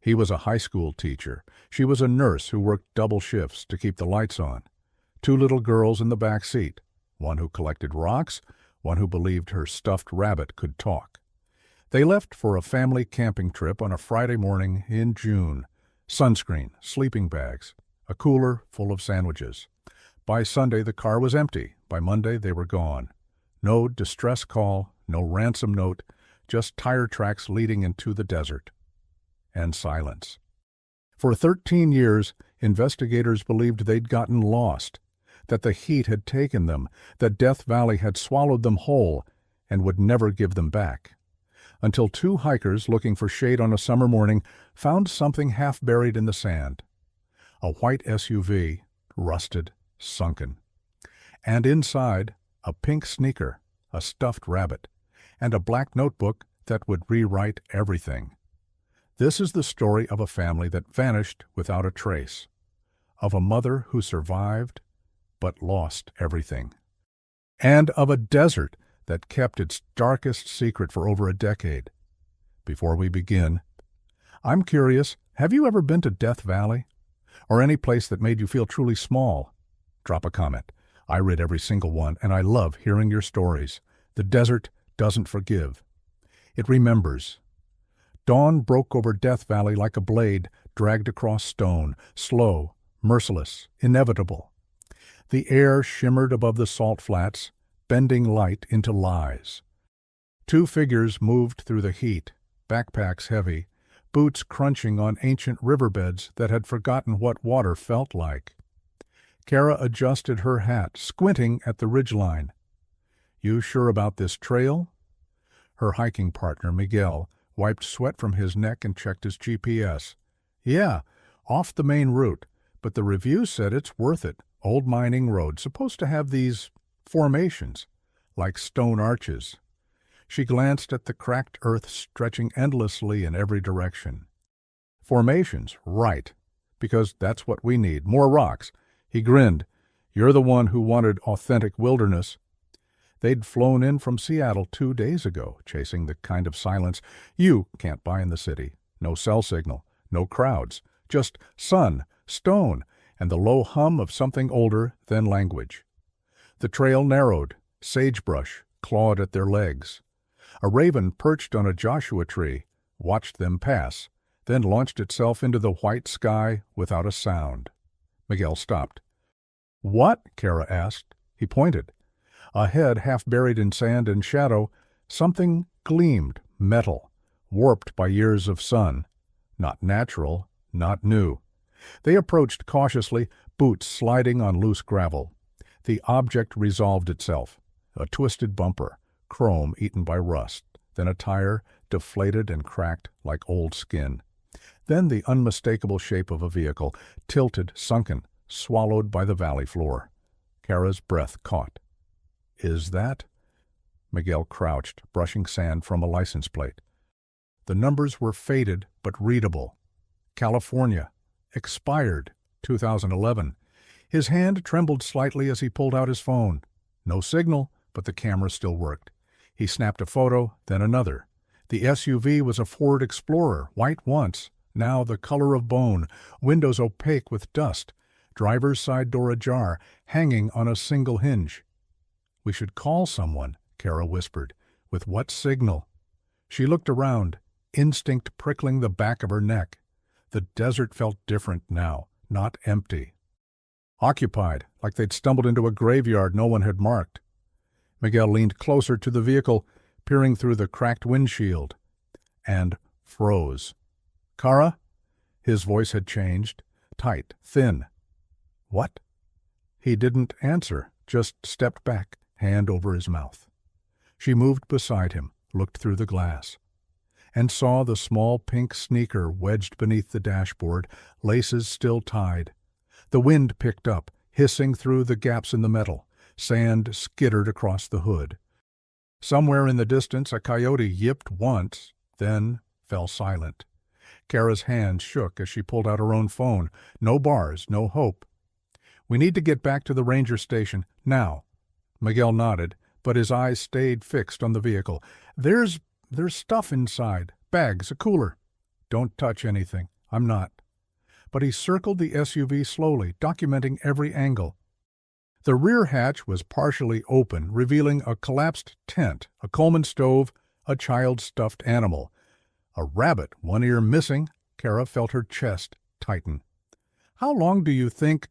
He was a high school teacher. She was a nurse who worked double shifts to keep the lights on. Two little girls in the back seat, one who collected rocks, one who believed her stuffed rabbit could talk. They left for a family camping trip on a Friday morning in June. Sunscreen, sleeping bags, a cooler full of sandwiches. By Sunday, the car was empty. By Monday, they were gone. No distress call, no ransom note, just tire tracks leading into the desert. And silence. For 13 years, investigators believed they'd gotten lost, that the heat had taken them, that Death Valley had swallowed them whole and would never give them back. Until two hikers looking for shade on a summer morning found something half buried in the sand. A white SUV, rusted, sunken. And inside, a pink sneaker, a stuffed rabbit, and a black notebook that would rewrite everything. This is the story of a family that vanished without a trace, of a mother who survived but lost everything, and of a desert that kept its darkest secret for over a decade. Before we begin, I'm curious, have you ever been to Death Valley? Or any place that made you feel truly small? Drop a comment. I read every single one, and I love hearing your stories. The desert doesn't forgive. It remembers. Dawn broke over Death Valley like a blade dragged across stone, slow, merciless, inevitable. The air shimmered above the salt flats, bending light into lies. Two figures moved through the heat, backpacks heavy, boots crunching on ancient riverbeds that had forgotten what water felt like. Kara adjusted her hat, squinting at the ridgeline. "You sure about this trail?" Her hiking partner, Miguel, wiped sweat from his neck and checked his GPS. "Yeah, off the main route, but the review said it's worth it. Old mining road, supposed to have these formations, like stone arches." She glanced at the cracked earth stretching endlessly in every direction. "Formations, right, because that's what we need, more rocks." He grinned. "You're the one who wanted authentic wilderness." They'd flown in from Seattle 2 days ago, chasing the kind of silence you can't buy in the city. No cell signal, no crowds, just sun, stone, and the low hum of something older than language. The trail narrowed, sagebrush clawed at their legs. A raven perched on a Joshua tree, watched them pass, then launched itself into the white sky without a sound. Miguel stopped. "What?" Kara asked. He pointed. Ahead, half buried in sand and shadow, something gleamed, metal, warped by years of sun. Not natural, not new. They approached cautiously, boots sliding on loose gravel. The object resolved itself. A twisted bumper, chrome eaten by rust, then a tire, deflated and cracked like old skin. Then the unmistakable shape of a vehicle, tilted, sunken, swallowed by the valley floor. Kara's breath caught. "Is that?" Miguel crouched, brushing sand from a license plate. The numbers were faded but readable. California. Expired. 2011. His hand trembled slightly as he pulled out his phone. No signal, but the camera still worked. He snapped a photo, then another. The SUV was a Ford Explorer, white once, now the color of bone, windows opaque with dust, driver's side door ajar, hanging on a single hinge. "We should call someone," Kara whispered. "With what signal?" She looked around, instinct prickling the back of her neck. The desert felt different now, not empty. Occupied, like they'd stumbled into a graveyard no one had marked. Miguel leaned closer to the vehicle, peering through the cracked windshield, and froze. "Kara?" His voice had changed, tight, thin. "What?" He didn't answer, just stepped back, hand over his mouth. She moved beside him, looked through the glass, and saw the small pink sneaker wedged beneath the dashboard, laces still tied. The wind picked up, hissing through the gaps in the metal. Sand skittered across the hood. Somewhere in the distance a coyote yipped once, then fell silent. Kara's hands shook as she pulled out her own phone. No bars, no hope. "We need to get back to the ranger station, now." Miguel nodded, but his eyes stayed fixed on the vehicle. There's stuff inside. Bags, a cooler." Don't touch anything. I'm not. But he circled the SUV slowly, documenting every angle. The rear hatch was partially open, revealing a collapsed tent, a Coleman stove, a child's stuffed animal. A rabbit, one ear missing. Kara felt her chest tighten. How long do you think?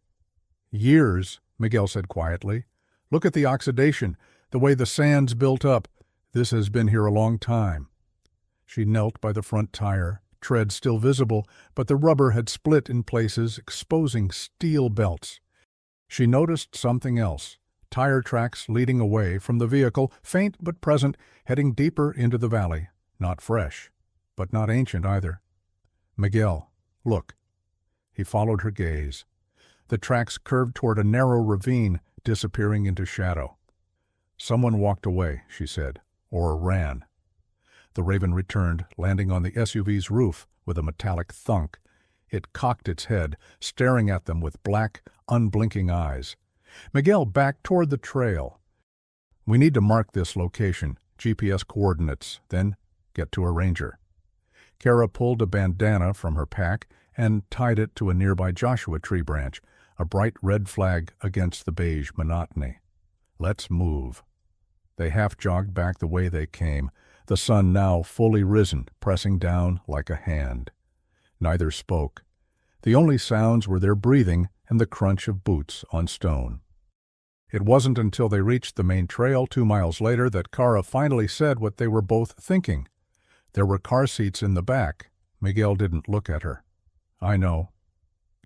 Years, Miguel said quietly. Look at the oxidation, the way the sand's built up. This has been here a long time. She knelt by the front tire, tread still visible, but the rubber had split in places, exposing steel belts. She noticed something else. Tire tracks leading away from the vehicle, faint but present, heading deeper into the valley. Not fresh, but not ancient either. Miguel, look. He followed her gaze. The tracks curved toward a narrow ravine, disappearing into shadow. Someone walked away, she said, or ran. The Raven returned, landing on the SUV's roof with a metallic thunk. It cocked its head, staring at them with black, unblinking eyes. Miguel backed toward the trail. We need to mark this location, GPS coordinates, then get to a ranger. Kara pulled a bandana from her pack and tied it to a nearby Joshua tree branch, a bright red flag against the beige monotony. Let's move. They half-jogged back the way they came, the sun now fully risen, pressing down like a hand. Neither spoke. The only sounds were their breathing and the crunch of boots on stone. It wasn't until they reached the main trail 2 miles later that Kara finally said what they were both thinking. There were car seats in the back. Miguel didn't look at her. I know.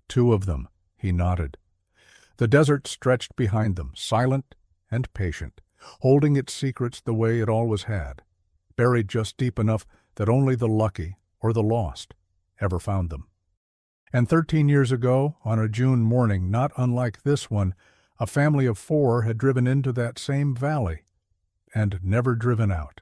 2 of them, he nodded. The desert stretched behind them, silent and patient, holding its secrets the way it always had, buried just deep enough that only the lucky or the lost ever found them. And 13 years ago, on a June morning not unlike this one, a family of 4 had driven into that same valley and never driven out.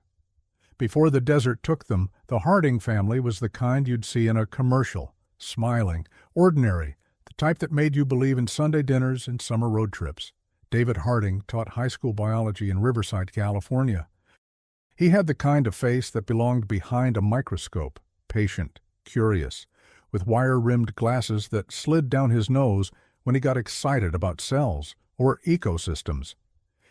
Before the desert took them, the Harding family was the kind you'd see in a commercial, smiling, ordinary, the type that made you believe in Sunday dinners and summer road trips. David Harding taught high school biology in Riverside, California. He had the kind of face that belonged behind a microscope, patient, curious, with wire-rimmed glasses that slid down his nose when he got excited about cells or ecosystems.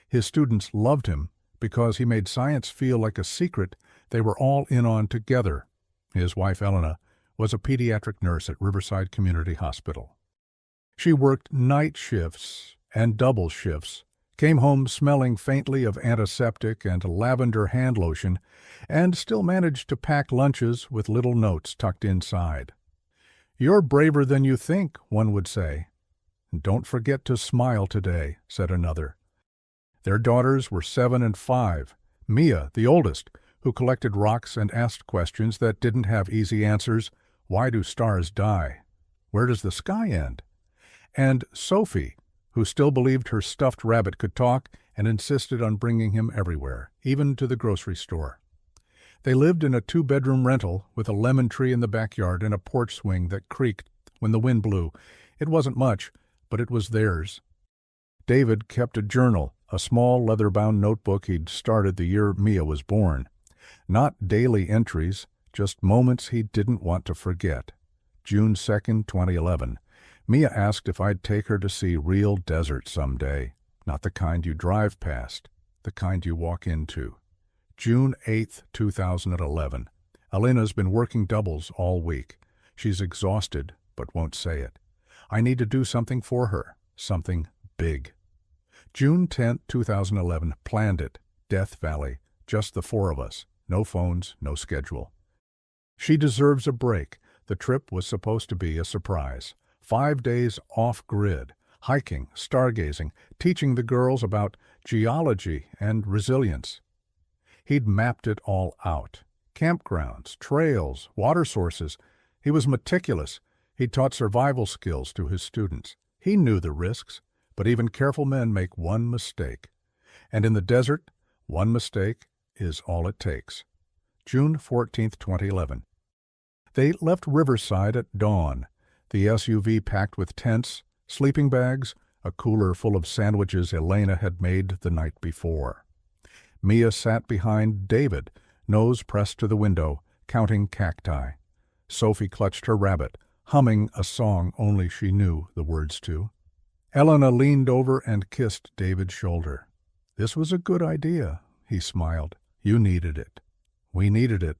His students loved him because he made science feel like a secret they were all in on together. His wife, Elena, was a pediatric nurse at Riverside Community Hospital. She worked night shifts and double shifts, came home smelling faintly of antiseptic and lavender hand lotion, and still managed to pack lunches with little notes tucked inside. You're braver than you think, one would say. Don't forget to smile today, said another. Their daughters were 7 and 5. Mia, the oldest, who collected rocks and asked questions that didn't have easy answers. Why do stars die? Where does the sky end? And Sophie, who still believed her stuffed rabbit could talk and insisted on bringing him everywhere, even to the grocery store. They lived in a 2-bedroom rental with a lemon tree in the backyard and a porch swing that creaked when the wind blew. It wasn't much, but it was theirs. David kept a journal, a small leather-bound notebook he'd started the year Mia was born. Not daily entries, just moments he didn't want to forget. June 2nd, 2011. Mia asked if I'd take her to see real desert someday. Not the kind you drive past, the kind you walk into. June 8th, 2011. Elena's been working doubles all week. She's exhausted, but won't say it. I need to do something for her, something big. June 10th, 2011. Planned it. Death Valley. Just the 4 of us. No phones, no schedule. She deserves a break. The trip was supposed to be a surprise. 5 days off-grid, hiking, stargazing, teaching the girls about geology and resilience. He'd mapped it all out. Campgrounds, trails, water sources. He was meticulous. He taught survival skills to his students. He knew the risks, but even careful men make one mistake. And in the desert, one mistake is all it takes. June 14th, 2011. They left Riverside at dawn. The SUV packed with tents, sleeping bags, a cooler full of sandwiches Elena had made the night before. Mia sat behind David, nose pressed to the window, counting cacti. Sophie clutched her rabbit, humming a song only she knew the words to. Elena leaned over and kissed David's shoulder. "This was a good idea," he smiled. "You needed it. We needed it."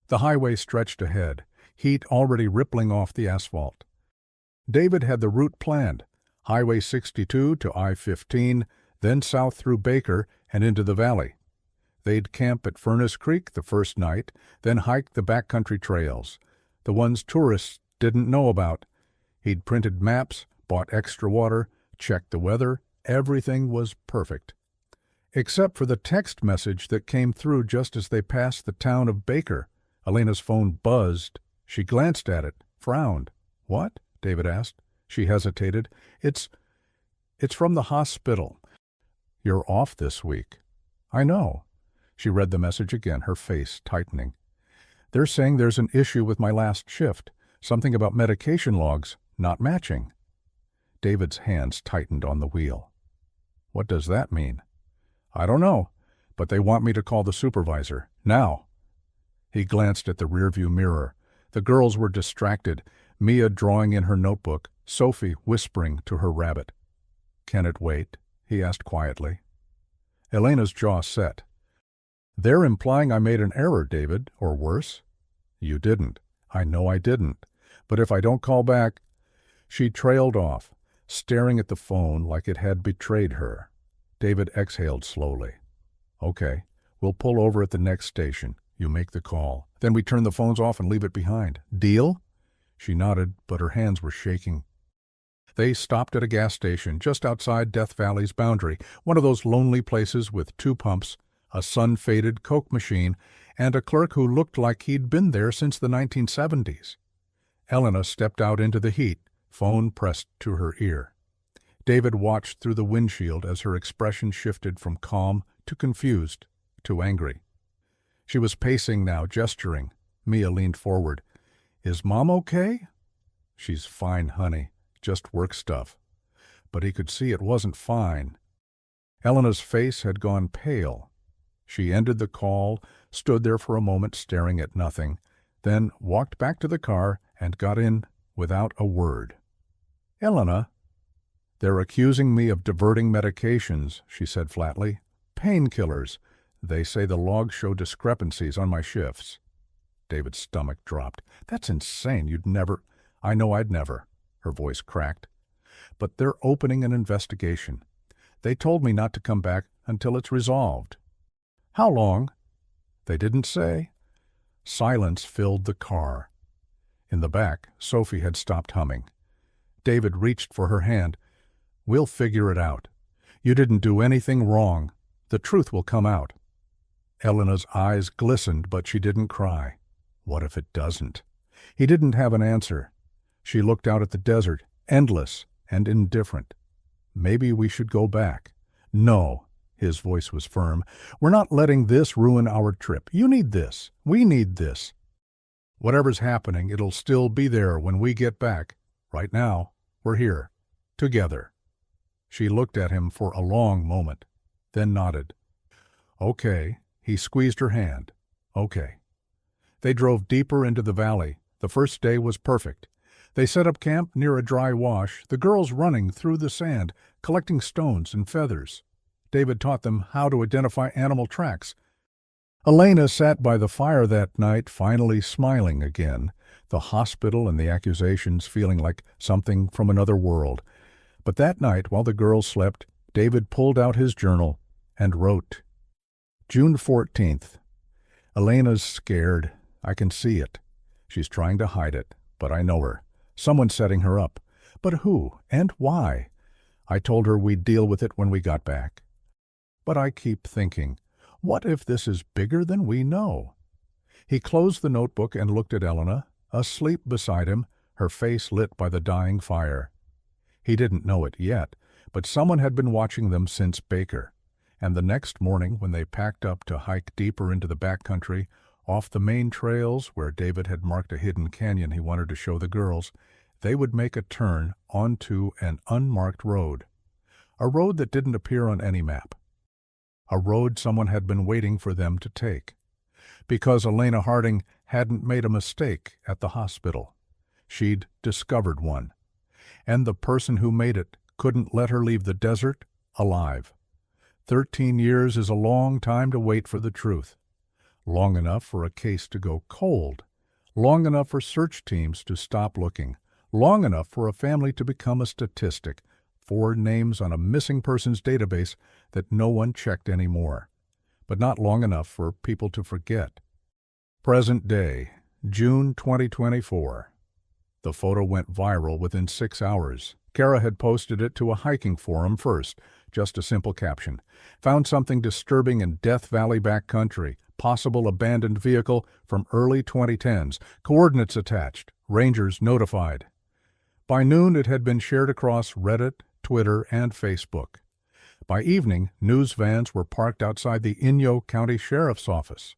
The highway stretched ahead, heat already rippling off the asphalt. David had the route planned, Highway 62 to I-15, then south through Baker and into the valley. They'd camp at Furnace Creek the first night, then hike the backcountry trails, the ones tourists didn't know about. He'd printed maps, bought extra water, checked the weather. Everything was perfect. Except for the text message that came through just as they passed the town of Baker. Elena's phone buzzed. She glanced at it, frowned. "What?" David asked. She hesitated. It's from the hospital. You're off this week." "I know." She read the message again, her face tightening. "They're saying there's an issue with my last shift. Something about medication logs not matching." David's hands tightened on the wheel. "What does that mean?" "I don't know, but they want me to call the supervisor. Now." He glanced at the rearview mirror. The girls were distracted, Mia drawing in her notebook, Sophie whispering to her rabbit. "Can it wait?" he asked quietly. Elena's jaw set. "They're implying I made an error, David, or worse." "You didn't." "I know I didn't. But if I don't call back—" She trailed off, staring at the phone like it had betrayed her. David exhaled slowly. "Okay, we'll pull over at the next station. You make the call. Then we turn the phones off and leave it behind. Deal?" She nodded, but her hands were shaking. They stopped at a gas station just outside Death Valley's boundary, one of those lonely places with 2 pumps, a sun-faded Coke machine, and a clerk who looked like he'd been there since the 1970s. Elena stepped out into the heat, phone pressed to her ear. David watched through the windshield as her expression shifted from calm to confused to angry. She was pacing now, gesturing. Mia leaned forward. "Is Mom okay?" "She's fine, honey. Just work stuff." But he could see it wasn't fine. Elena's face had gone pale. She ended the call, stood there for a moment staring at nothing, then walked back to the car and got in without a word. "Elena." "They're accusing me of diverting medications," she said flatly. "Painkillers. They say the logs show discrepancies on my shifts." David's stomach dropped. "That's insane. You'd never—" "I know I'd never." Her voice cracked. "But they're opening an investigation. They told me not to come back until it's resolved." "How long?" "They didn't say." Silence filled the car. In the back, Sophie had stopped humming. David reached for her hand. "We'll figure it out. You didn't do anything wrong. The truth will come out." Elena's eyes glistened, but she didn't cry. What if it doesn't? He didn't have an answer. She looked out at the desert, endless and indifferent. "Maybe we should go back." "No." His voice was firm. "We're not letting this ruin our trip. You need this. We need this. Whatever's happening, it'll still be there when we get back. Right now, we're here. Together." She looked at him for a long moment, then nodded. "Okay." He squeezed her hand. "Okay." They drove deeper into the valley. The first day was perfect. They set up camp near a dry wash, the girls running through the sand, collecting stones and feathers. David taught them how to identify animal tracks. Elena sat by the fire that night, finally smiling again, the hospital and the accusations feeling like something from another world. But that night, while the girls slept, David pulled out his journal and wrote. June 14th. Elena's scared. I can see it. She's trying to hide it, but I know her. Someone's setting her up. But who and why? I told her we'd deal with it when we got back. But I keep thinking, what if this is bigger than we know? He closed the notebook and looked at Elena, asleep beside him, her face lit by the dying fire. He didn't know it yet, but someone had been watching them since Baker. And the next morning, when they packed up to hike deeper into the backcountry, off the main trails where David had marked a hidden canyon he wanted to show the girls, they would make a turn onto an unmarked road. A road that didn't appear on any map. A road someone had been waiting for them to take. Because Elena Harding hadn't made a mistake at the hospital. She'd discovered one. And the person who made it couldn't let her leave the desert alive. 13 years is a long time to wait for the truth. Long enough for a case to go cold. Long enough for search teams to stop looking. Long enough for a family to become a statistic. 4 names on a missing persons database that no one checked anymore. But not long enough for people to forget. Present day, June 2024. The photo went viral within 6 hours. Kara had posted it to a hiking forum first, just a simple caption. Found something disturbing in Death Valley backcountry. Possible abandoned vehicle from early 2010s. Coordinates attached. Rangers notified. By noon, it had been shared across Reddit, Twitter, and Facebook. By evening, news vans were parked outside the Inyo County Sheriff's Office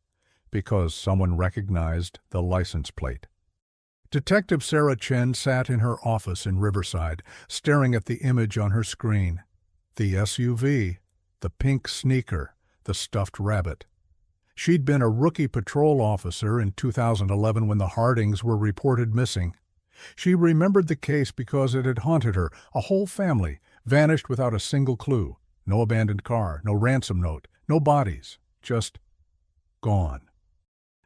because someone recognized the license plate. Detective Sarah Chen sat in her office in Riverside, staring at the image on her screen. The SUV, the pink sneaker, the stuffed rabbit. She'd been a rookie patrol officer in 2011 when the Hardings were reported missing. She remembered the case because it had haunted her. A whole family vanished without a single clue. No abandoned car, no ransom note, no bodies, just gone.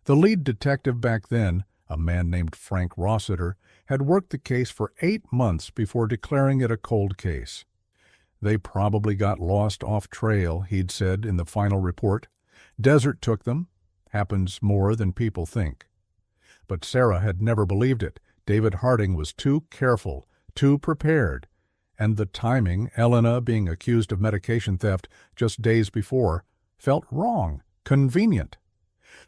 The lead detective back then, a man named Frank Rossiter, had worked the case for 8 months before declaring it a cold case. They probably got lost off trail, he'd said in the final report. Desert took them. Happens more than people think. But Sarah had never believed it. David Harding was too careful, too prepared. And the timing, Elena being accused of medication theft just days before, felt wrong, convenient.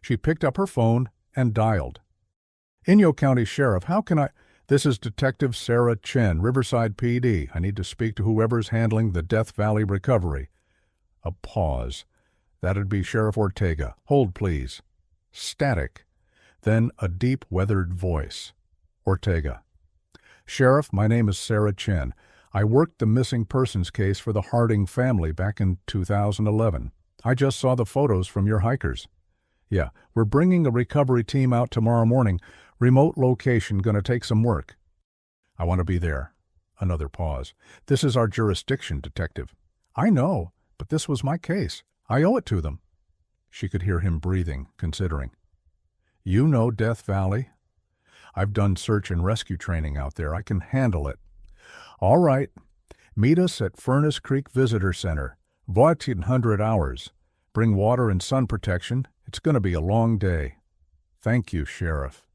She picked up her phone and dialed. Inyo County Sheriff, how can I... This is Detective Sarah Chen, Riverside PD. I need to speak to whoever's handling the Death Valley recovery. A pause. That'd be Sheriff Ortega. Hold, please. Static. Then a deep, weathered voice. Ortega. Sheriff, my name is Sarah Chen. I worked the missing persons case for the Harding family back in 2011. I just saw the photos from your hikers. Yeah, we're bringing a recovery team out tomorrow morning. Remote location, gonna take some work. I want to be there. Another pause. This is our jurisdiction, Detective. I know, but this was my case. I owe it to them. She could hear him breathing, considering. You know Death Valley? I've done search and rescue training out there. I can handle it. All right. Meet us at Furnace Creek Visitor Center. 1800 hours. Bring water and sun protection. It's going to be a long day. Thank you, Sheriff.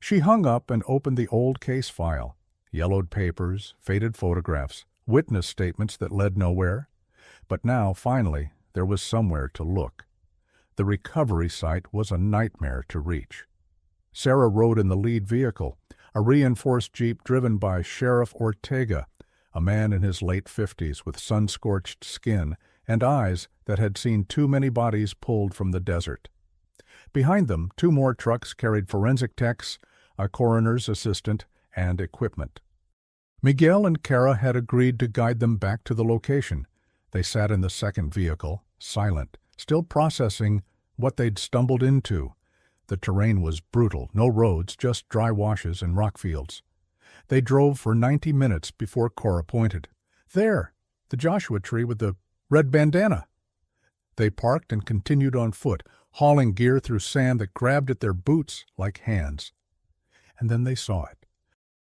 She hung up and opened the old case file. Yellowed papers, faded photographs, witness statements that led nowhere. But now, finally, there was somewhere to look. The recovery site was a nightmare to reach. Sarah rode in the lead vehicle, a reinforced Jeep driven by Sheriff Ortega, a man in his late 50s with sun-scorched skin and eyes that had seen too many bodies pulled from the desert. Behind them, 2 more trucks carried forensic techs, a coroner's assistant, and equipment. Miguel and Kara had agreed to guide them back to the location. They sat in the second vehicle, silent, still processing what they'd stumbled into. The terrain was brutal, no roads, just dry washes and rock fields. They drove for 90 minutes before Cora pointed. There, the Joshua tree with the red bandana. They parked and continued on foot, hauling gear through sand that grabbed at their boots like hands. And then they saw it.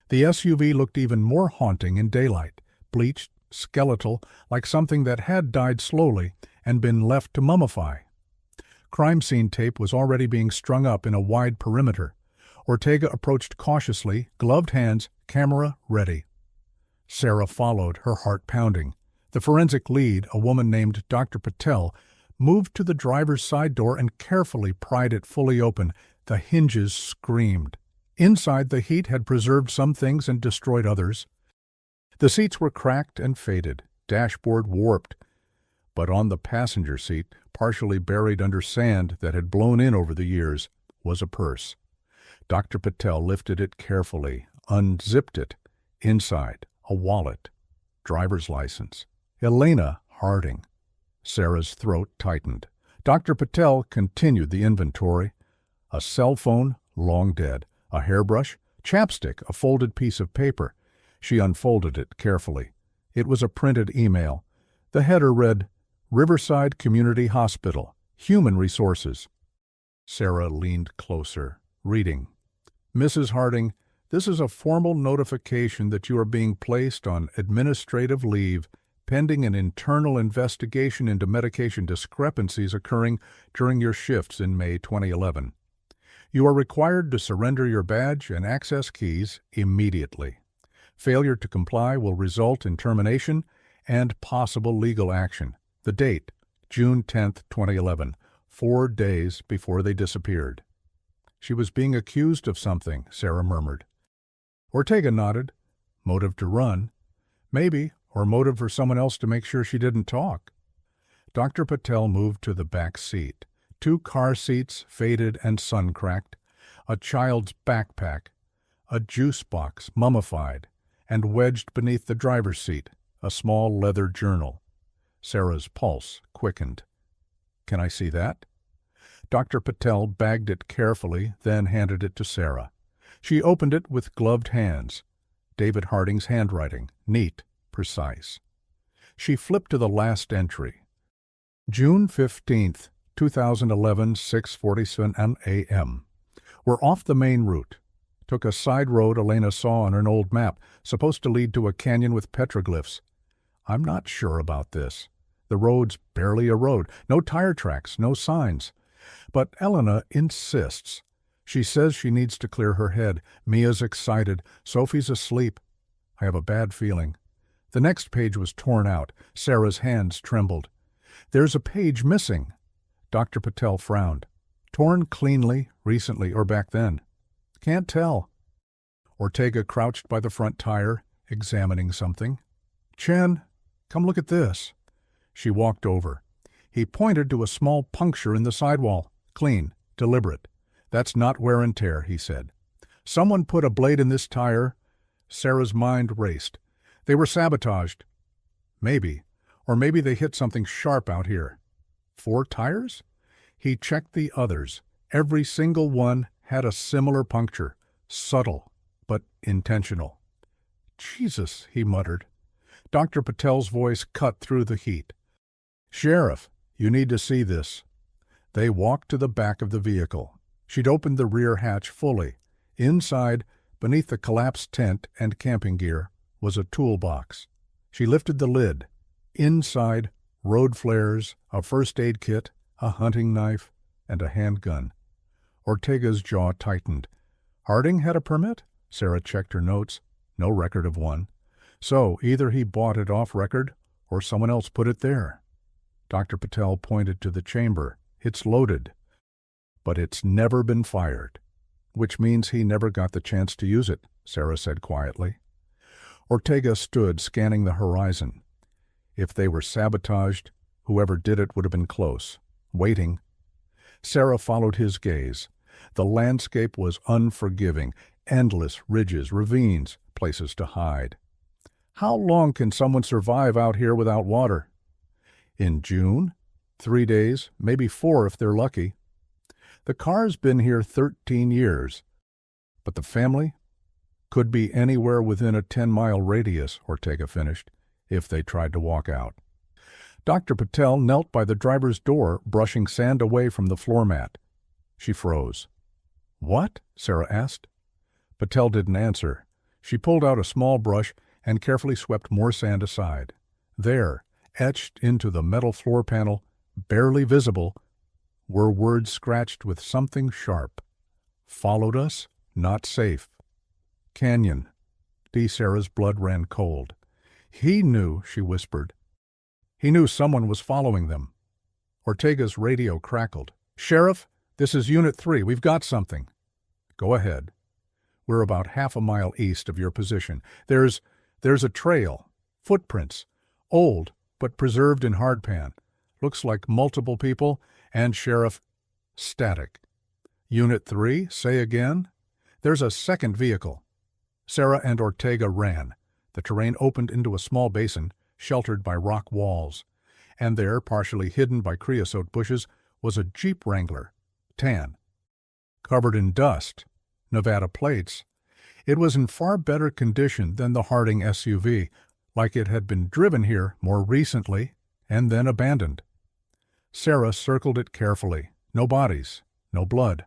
The SUV looked even more haunting in daylight, bleached, skeletal, like something that had died slowly and been left to mummify. Crime scene tape was already being strung up in a wide perimeter. Ortega approached cautiously, gloved hands, camera ready. Sarah followed, her heart pounding. The forensic lead, a woman named Dr. Patel, moved to the driver's side door and carefully pried it fully open. The hinges screamed. Inside, the heat had preserved some things and destroyed others. The seats were cracked and faded, dashboard warped. But on the passenger seat, partially buried under sand that had blown in over the years, was a purse. Dr. Patel lifted it carefully, unzipped it. Inside, a wallet, driver's license. Elena Harding. Sarah's throat tightened. Dr. Patel continued the inventory. A cell phone, Long dead. A hairbrush, chapstick, a folded piece of paper. She unfolded it carefully. It was a printed email. The header read, Riverside Community Hospital, Human Resources. Sarah leaned closer, reading. Mrs. Harding, this is a formal notification that you are being placed on administrative leave pending an internal investigation into medication discrepancies occurring during your shifts in May 2011. You are required to surrender your badge and access keys immediately. Failure to comply will result in termination and possible legal action. The date, June 10, 2011, 4 days before they disappeared. She was being accused of something, Sarah murmured. Ortega nodded. Motive to run. Maybe, or motive for someone else to make sure she didn't talk. Dr. Patel moved to the back seat. 2 car seats, faded and sun-cracked, a child's backpack, a juice box, mummified, and wedged beneath the driver's seat, a small leather journal. Sarah's pulse quickened. Can I see that? Dr. Patel bagged it carefully, then handed it to Sarah. She opened it with gloved hands. David Harding's handwriting, neat, precise. She flipped to the last entry. June 15th, 2011, 6:47 a.m. We're off the main route. Took a side road Elena saw on an old map, supposed to lead to a canyon with petroglyphs. I'm not sure about this. The road's barely a road, no tire tracks, no signs. But Elena insists. She says she needs to clear her head. Mia's excited. Sophie's asleep. I have a bad feeling. The next page was torn out. Sarah's hands trembled. There's a page missing. Dr. Patel frowned. Torn cleanly, recently, or back then. Can't tell. Ortega crouched by the front tire, examining something. Chen, come look at this. She walked over. He pointed to a small puncture in the sidewall. Clean, deliberate. That's not wear and tear, he said. Someone put a blade in this tire. Sarah's mind raced. They were sabotaged. Maybe. Or maybe they hit something sharp out here. 4 tires? He checked the others. Every single one had a similar puncture. Subtle, but intentional. Jesus, he muttered. Dr. Patel's voice cut through the heat. Sheriff, you need to see this. They walked to the back of the vehicle. She'd opened the rear hatch fully. Inside, beneath the collapsed tent and camping gear, was a toolbox. She lifted the lid. Inside, road flares, a first aid kit, a hunting knife, and a handgun. Ortega's jaw tightened. Harding had a permit? Sarah checked her notes. No record of one. So either he bought it off record, or someone else put it there. Dr. Patel pointed to the chamber. It's loaded. But it's never been fired. Which means he never got the chance to use it, Sarah said quietly. Ortega stood, scanning the horizon. If they were sabotaged, whoever did it would have been close. Waiting. Sarah followed his gaze. The landscape was unforgiving. Endless ridges, ravines, places to hide. How long can someone survive out here without water? In June? 3 days, maybe 4 if they're lucky. The car's been here 13 years. But the family? Could be anywhere within a 10-mile radius, Ortega finished, if they tried to walk out. Dr. Patel knelt by the driver's door, brushing sand away from the floor mat. She froze. What? Sarah asked. Patel didn't answer. She pulled out a small brush and carefully swept more sand aside. There, etched into the metal floor panel, barely visible, were words scratched with something sharp. Followed us, not safe. Canyon. Sarah's blood ran cold. He knew, she whispered. He knew someone was following them. Ortega's radio crackled. Sheriff, this is Unit 3. We've got something. Go ahead. We're about half a mile east of your position. There's a trail. Footprints. Old, but preserved in hardpan. Looks like multiple people, and Sheriff, static. Unit 3, say again? There's a second vehicle. Sarah and Ortega ran. The terrain opened into a small basin, sheltered by rock walls. And there, partially hidden by creosote bushes, was a Jeep Wrangler, tan. covered in dust, Nevada plates. It was in far better condition than the Harding SUV, like it had been driven here more recently and then abandoned. Sarah circled it carefully. No bodies, no blood.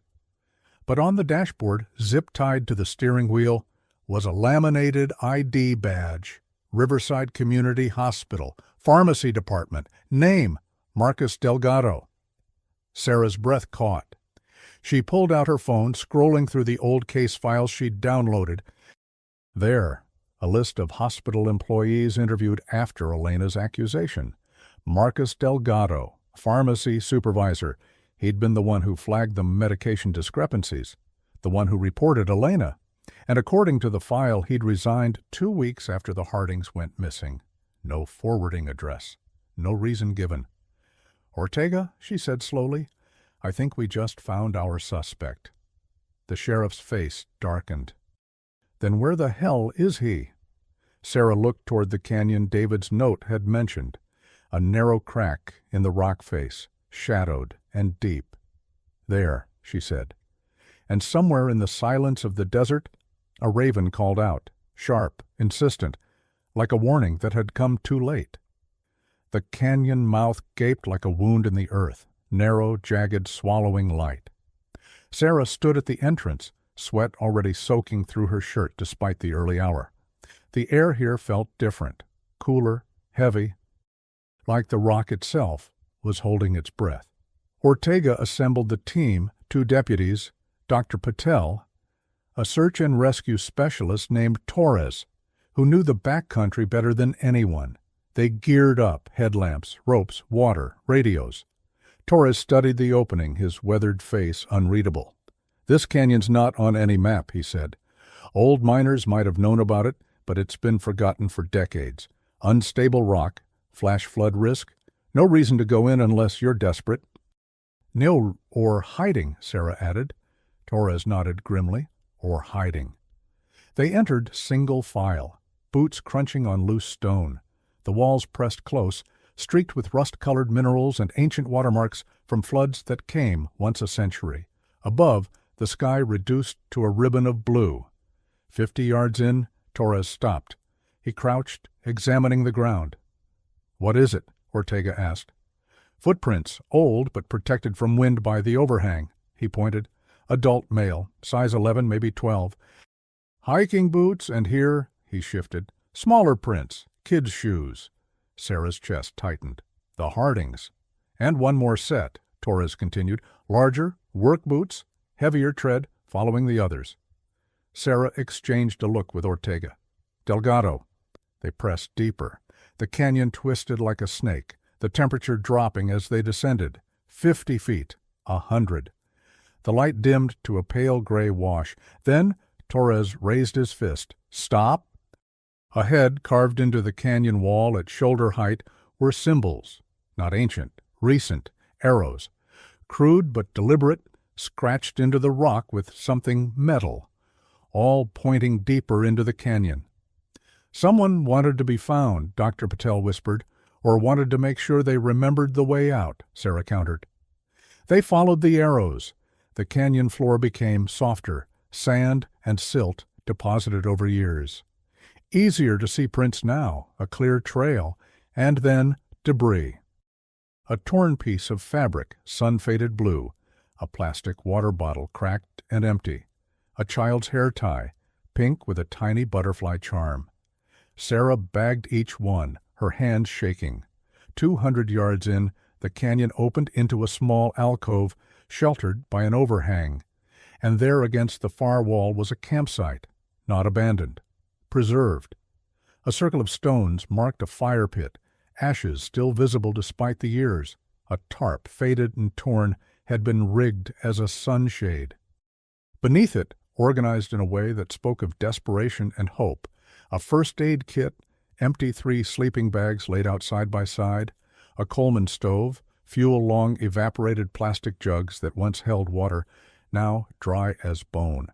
But on the dashboard, zip-tied to the steering wheel, was a laminated ID badge. Riverside Community Hospital, Pharmacy Department, name, Marcus Delgado. Sarah's breath caught. She pulled out her phone, scrolling through the old case files she'd downloaded. There, a list of hospital employees interviewed after Elena's accusation. Marcus Delgado, pharmacy supervisor. He'd been the one who flagged the medication discrepancies, the one who reported Elena. And according to the file, he'd resigned 2 weeks after the Hardings went missing. No forwarding address. No reason given. "Ortega," she said slowly, "I think we just found our suspect." The sheriff's face darkened. "Then where the hell is he?" Sarah looked toward the canyon David's note had mentioned, a narrow crack in the rock face, shadowed and deep. "There," she said. And somewhere in the silence of the desert, a raven called out, sharp, insistent, like a warning that had come too late. The canyon mouth gaped like a wound in the earth, narrow, jagged, swallowing light. Sarah stood at the entrance, sweat already soaking through her shirt despite the early hour. The air here felt different, cooler, heavy, like the rock itself was holding its breath. Ortega assembled the team, 2 deputies, Dr. Patel, a search and rescue specialist named Torres, who knew the backcountry better than anyone. They geared up, headlamps, ropes, water, radios. Torres studied the opening, his weathered face unreadable. "This canyon's not on any map," he said. "Old miners might have known about it, but it's been forgotten for decades. Unstable rock, flash flood risk, no reason to go in unless you're desperate." "No, or hiding," Sarah added. Torres nodded grimly. "Or hiding." They entered single file, boots crunching on loose stone, the walls pressed close, streaked with rust-colored minerals and ancient watermarks from floods that came once a century. Above, the sky reduced to a ribbon of blue. 50 yards in, Torres stopped. He crouched, examining the ground. "What is it?" Ortega asked. "Footprints, old but protected from wind by the overhang," he pointed. "Adult male, size 11, maybe 12. Hiking boots, and here," he shifted, "smaller prints, kids' shoes." Sarah's chest tightened. "The Hardings." "And one more set," Torres continued. "Larger, work boots, heavier tread, following the others." Sarah exchanged a look with Ortega. "Delgado." They pressed deeper. The canyon twisted like a snake, the temperature dropping as they descended. 50 feet, 100. The light dimmed to a pale gray wash. Then Torres raised his fist. "Stop!" Ahead, carved into the canyon wall at shoulder height, were symbols. Not ancient, recent, arrows. Crude but deliberate, scratched into the rock with something metal, all pointing deeper into the canyon. "Someone wanted to be found," Dr. Patel whispered, "or wanted to make sure they remembered the way out," Sarah countered. They followed the arrows. The canyon floor became softer, sand and silt deposited over years. Easier to see prints now, a clear trail, and then debris. A torn piece of fabric, sun-faded blue, a plastic water bottle cracked and empty, a child's hair tie, pink with a tiny butterfly charm. Sarah bagged each one, her hands shaking. 200 yards in, the canyon opened into a small alcove sheltered by an overhang, and there against the far wall was a campsite, not abandoned, preserved. A circle of stones marked a fire pit, ashes still visible despite the years. A tarp, faded and torn, had been rigged as a sunshade. Beneath it, organized in a way that spoke of desperation and hope, a first aid kit, empty 3 sleeping bags laid out side by side, a Coleman stove, fuel-long evaporated plastic jugs that once held water, now dry as bone,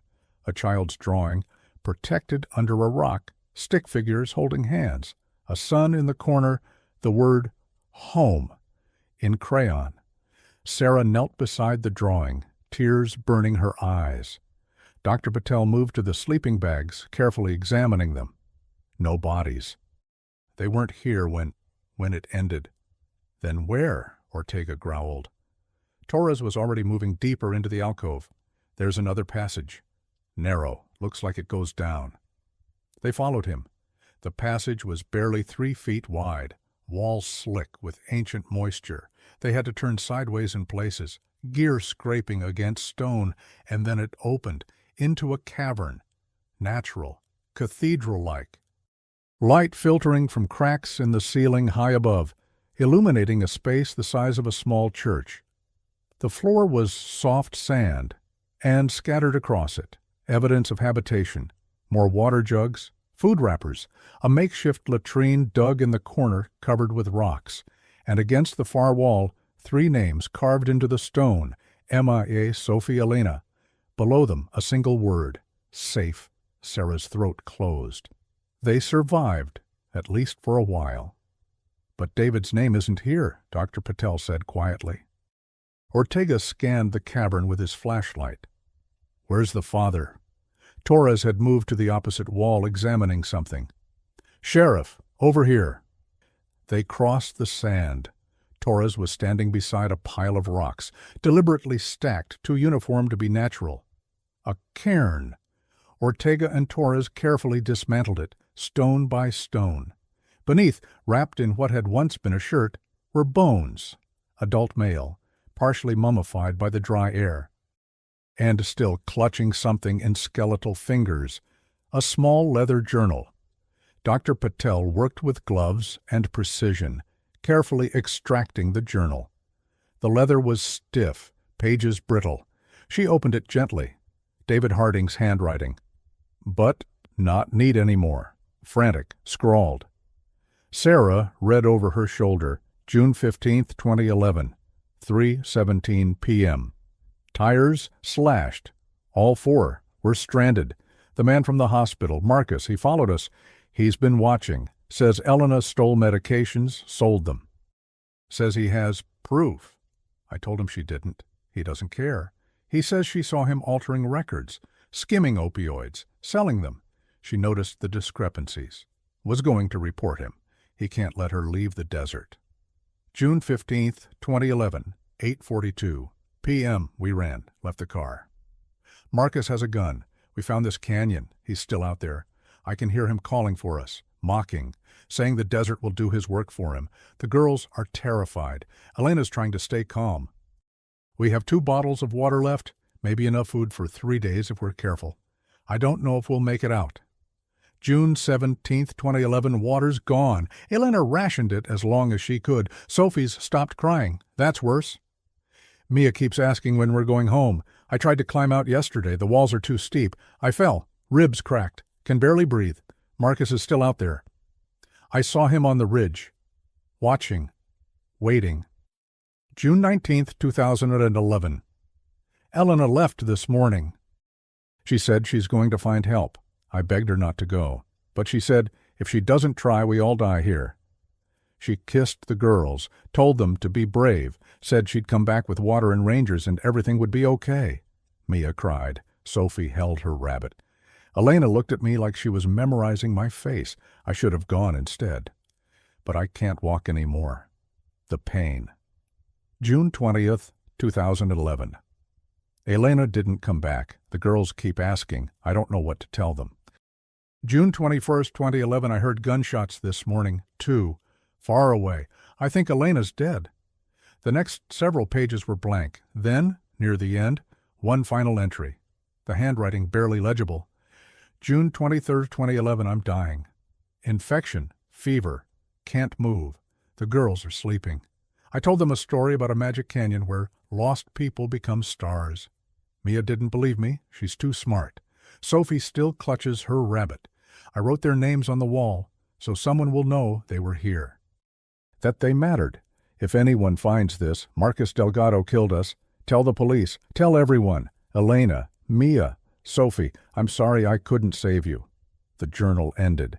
a child's drawing, protected under a rock, stick figures holding hands, a sun in the corner, the word home in crayon. Sarah knelt beside the drawing, tears burning her eyes. Dr. Patel moved to the sleeping bags, carefully examining them. No bodies. They weren't here when it ended. Then where? Ortega growled. Torres was already moving deeper into the alcove. There's another passage. Narrow. Looks like it goes down. They followed him. The passage was barely 3 feet wide, walls slick with ancient moisture. They had to turn sideways in places, gear scraping against stone, and then it opened into a cavern, natural, cathedral-like. Light filtering from cracks in the ceiling high above, illuminating a space the size of a small church. The floor was soft sand, and scattered across it, evidence of habitation, more water jugs, food wrappers, a makeshift latrine dug in the corner covered with rocks, and against the far wall, 3 names carved into the stone, MIA Sophie Elena. Below them, a single word, safe. Sarah's throat closed. They survived, at least for a while. But David's name isn't here, Dr. Patel said quietly. Ortega scanned the cavern with his flashlight. Where's the father? Torres had moved to the opposite wall, examining something. Sheriff, over here. They crossed the sand. Torres was standing beside a pile of rocks, deliberately stacked, too uniform to be natural. A cairn. Ortega and Torres carefully dismantled it, stone by stone. Beneath, wrapped in what had once been a shirt, were bones. Adult male, partially mummified by the dry air. And still clutching something in skeletal fingers, a small leather journal. Dr. Patel worked with gloves and precision, carefully extracting the journal. The leather was stiff, pages brittle. She opened it gently. David Harding's handwriting. But not neat anymore. Frantic, scrawled. Sarah read over her shoulder, June 15, 2011, 3:17 p.m. Tires slashed. All 4 were stranded. The man from the hospital, Marcus, he followed us. He's been watching. Says Elena stole medications, sold them. Says he has proof. I told him she didn't. He doesn't care. He says she saw him altering records, skimming opioids, selling them. She noticed the discrepancies. Was going to report him. He can't let her leave the desert. June 15, 2011, 8:42 p.m. We ran, left the car. Marcus has a gun. We found this canyon. He's still out there. I can hear him calling for us, mocking, saying the desert will do his work for him. The girls are terrified. Elena's trying to stay calm. We have 2 bottles of water left, maybe enough food for 3 days if we're careful. I don't know if we'll make it out. June 17, 2011, water's gone. Elena rationed it as long as she could. Sophie's stopped crying. That's worse. Mia keeps asking when we're going home. I tried to climb out yesterday. The walls are too steep. I fell. Ribs cracked. Can barely breathe. Marcus is still out there. I saw him on the ridge. Watching. Waiting. June 19, 2011. Elena left this morning. She said she's going to find help. I begged her not to go, but she said if she doesn't try, we all die here. She kissed the girls, told them to be brave, said she'd come back with water and rangers and everything would be okay. Mia cried. Sophie held her rabbit. Elena looked at me like she was memorizing my face. I should have gone instead. But I can't walk anymore. The pain. June 20th, 2011. Elena didn't come back. The girls keep asking. I don't know what to tell them. June 21st, 2011, I heard gunshots this morning, 2, far away. I think Elena's dead. The next several pages were blank. Then, near the end, 1 final entry. The handwriting barely legible. June 23rd, 2011, I'm dying. Infection, fever, can't move. The girls are sleeping. I told them a story about a magic canyon where lost people become stars. Mia didn't believe me. She's too smart. Sophie still clutches her rabbit. I wrote their names on the wall, so someone will know they were here. That they mattered. If anyone finds this, Marcus Delgado killed us. Tell the police. Tell everyone. Elena, Mia, Sophie, I'm sorry I couldn't save you. The journal ended.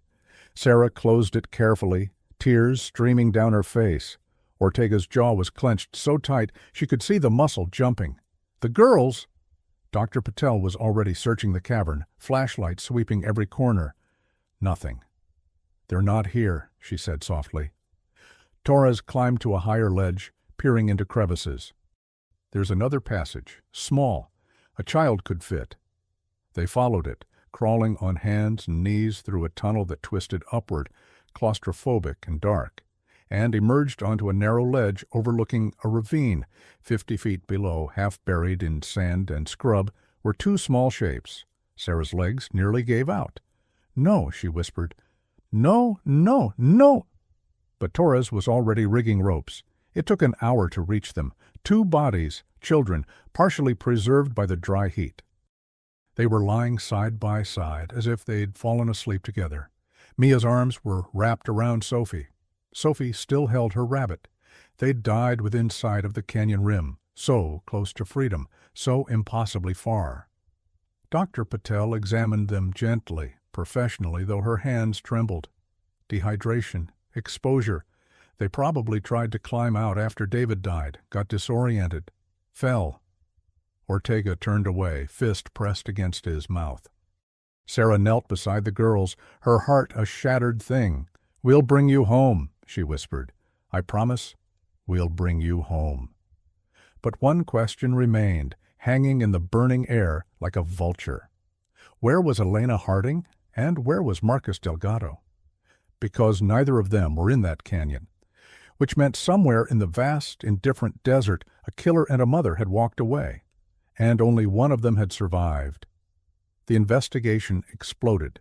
Sarah closed it carefully, tears streaming down her face. Ortega's jaw was clenched so tight she could see the muscle jumping. The girls! Dr. Patel was already searching the cavern, flashlight sweeping every corner. Nothing. They're not here, she said softly. Torres climbed to a higher ledge, peering into crevices. There's another passage, small. A child could fit. They followed it, crawling on hands and knees through a tunnel that twisted upward, claustrophobic and dark, and emerged onto a narrow ledge overlooking a ravine. 50 feet below, half buried in sand and scrub, were two small shapes. Sarah's legs nearly gave out. "No," she whispered. "No, no, no!" But Torres was already rigging ropes. It took an hour to reach them. Two bodies, children, partially preserved by the dry heat. They were lying side by side, as if they'd fallen asleep together. Mia's arms were wrapped around Sophie. Sophie still held her rabbit. They'd died within sight of the canyon rim, so close to freedom, so impossibly far. Dr. Patel examined them gently, professionally, though her hands trembled. Dehydration, exposure. They probably tried to climb out after David died, got disoriented, fell. Ortega turned away, fist pressed against his mouth. Sarah knelt beside the girls, her heart a shattered thing. "We'll bring you home," she whispered. "I promise, we'll bring you home." But one question remained, hanging in the burning air like a vulture. Where was Elena Harding, and where was Marcus Delgado? Because neither of them were in that canyon, which meant somewhere in the vast, indifferent desert a killer and a mother had walked away, and only one of them had survived. The investigation exploded.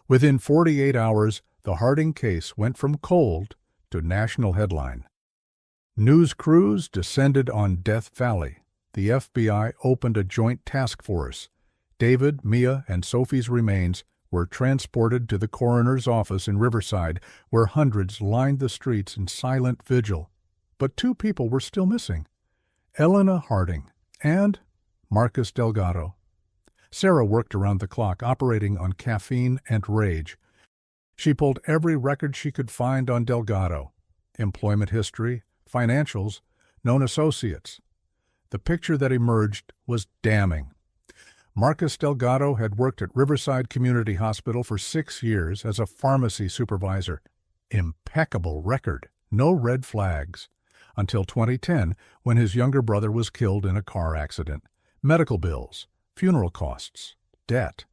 Within 48 hours, the Harding case went from cold to national headline. News crews descended on Death Valley. The FBI opened a joint task force. David, Mia, and Sophie's remains were transported to the coroner's office in Riverside, where hundreds lined the streets in silent vigil. But two people were still missing: Elena Harding and Marcus Delgado. Sarah worked around the clock, operating on caffeine and rage. She pulled every record she could find on Delgado: employment history, financials, known associates. The picture that emerged was damning. Marcus Delgado had worked at Riverside Community Hospital for 6 years as a pharmacy supervisor. Impeccable record, no red flags. Until 2010, when his younger brother was killed in a car accident. Medical bills, funeral costs, debt.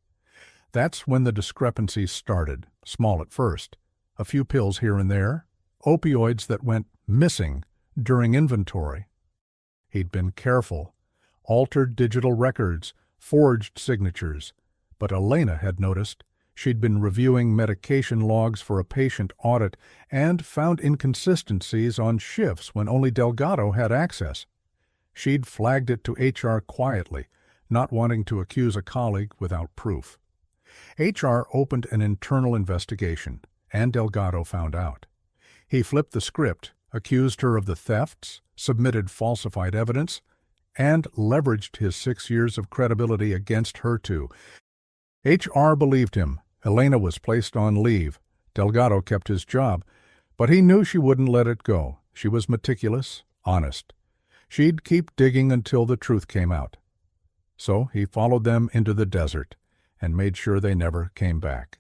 That's when the discrepancies started, small at first. A few pills here and there, opioids that went missing during inventory. He'd been careful, altered digital records, forged signatures, but Elena had noticed. She'd been reviewing medication logs for a patient audit and found inconsistencies on shifts when only Delgado had access. She'd flagged it to HR quietly, not wanting to accuse a colleague without proof. HR opened an internal investigation, and Delgado found out. He flipped the script, accused her of the thefts, submitted falsified evidence, and leveraged his 6 years of credibility against her too. HR believed him. Elena was placed on leave. Delgado kept his job, but he knew she wouldn't let it go. She was meticulous, honest. She'd keep digging until the truth came out. So he followed them into the desert and made sure they never came back.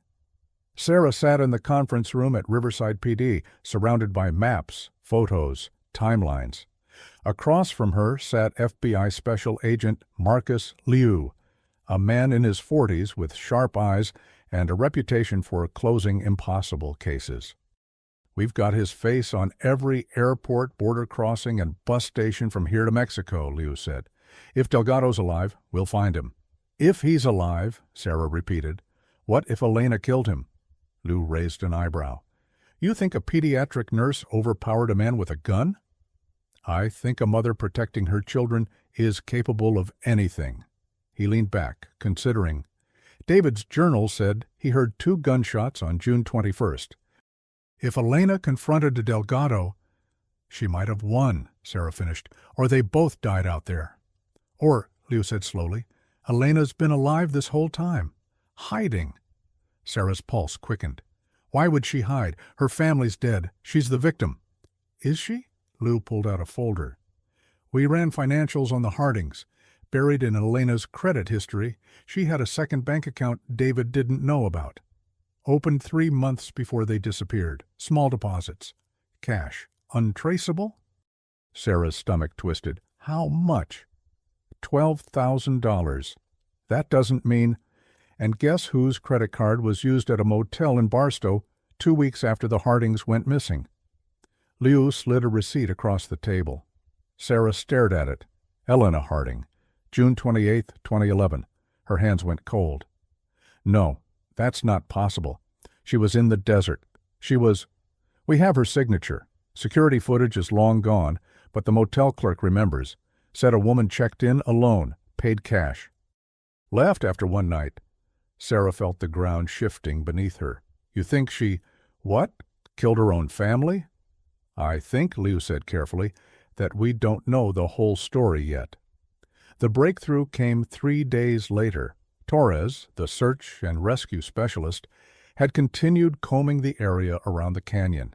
Sarah sat in the conference room at Riverside PD, surrounded by maps, photos, timelines. Across from her sat FBI Special Agent Marcus Liu, a man in his 40s with sharp eyes and a reputation for closing impossible cases. "We've got his face on every airport, border crossing, and bus station from here to Mexico," Liu said. "If Delgado's alive, we'll find him." "If he's alive," Sarah repeated. "What if Elena killed him?" Liu raised an eyebrow. "You think a pediatric nurse overpowered a man with a gun?" "I think a mother protecting her children is capable of anything." He leaned back, considering. David's journal said he heard 2 gunshots on June 21st. If Elena confronted Delgado, she might have won, Sarah finished, or they both died out there. Or, Liu said slowly, Elena's been alive this whole time, hiding. Sarah's pulse quickened. Why would she hide? Her family's dead. She's the victim. Is she? Liu pulled out a folder. We ran financials on the Hardings. Buried in Elena's credit history, she had a second bank account David didn't know about. Opened 3 months before they disappeared. Small deposits. Cash. Untraceable? Sarah's stomach twisted. How much? $12,000. That doesn't mean... And guess whose credit card was used at a motel in Barstow 2 weeks after the Hardings went missing? Liu slid a receipt across the table. Sarah stared at it. Elena Harding. June 28, 2011. Her hands went cold. No, that's not possible. She was in the desert. We have her signature. Security footage is long gone, but the motel clerk remembers. Said a woman checked in alone, paid cash. Left after one night. Sarah felt the ground shifting beneath her. You think she, what? Killed her own family? I think, Liu said carefully, that we don't know the whole story yet. The breakthrough came 3 days later. Torres, the search and rescue specialist, had continued combing the area around the canyon.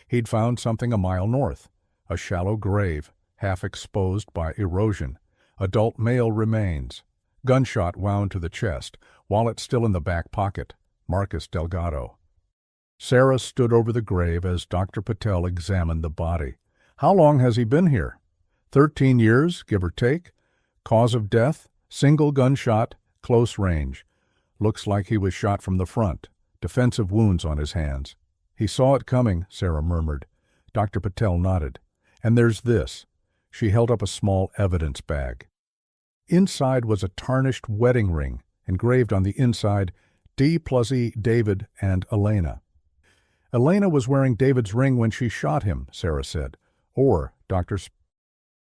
He'd found something a mile north, a shallow grave, half exposed by erosion, adult male remains, gunshot wound to the chest, wallet still in the back pocket, Marcus Delgado. Sarah stood over the grave as Dr. Patel examined the body. How long has he been here? 13 years, give or take. Cause of death, single gunshot, close range. Looks like he was shot from the front, defensive wounds on his hands. He saw it coming, Sarah murmured. Dr. Patel nodded. And there's this. She held up a small evidence bag. Inside was a tarnished wedding ring, engraved on the inside, D+E David and Elena. Elena was wearing David's ring when she shot him, Sarah said. Or,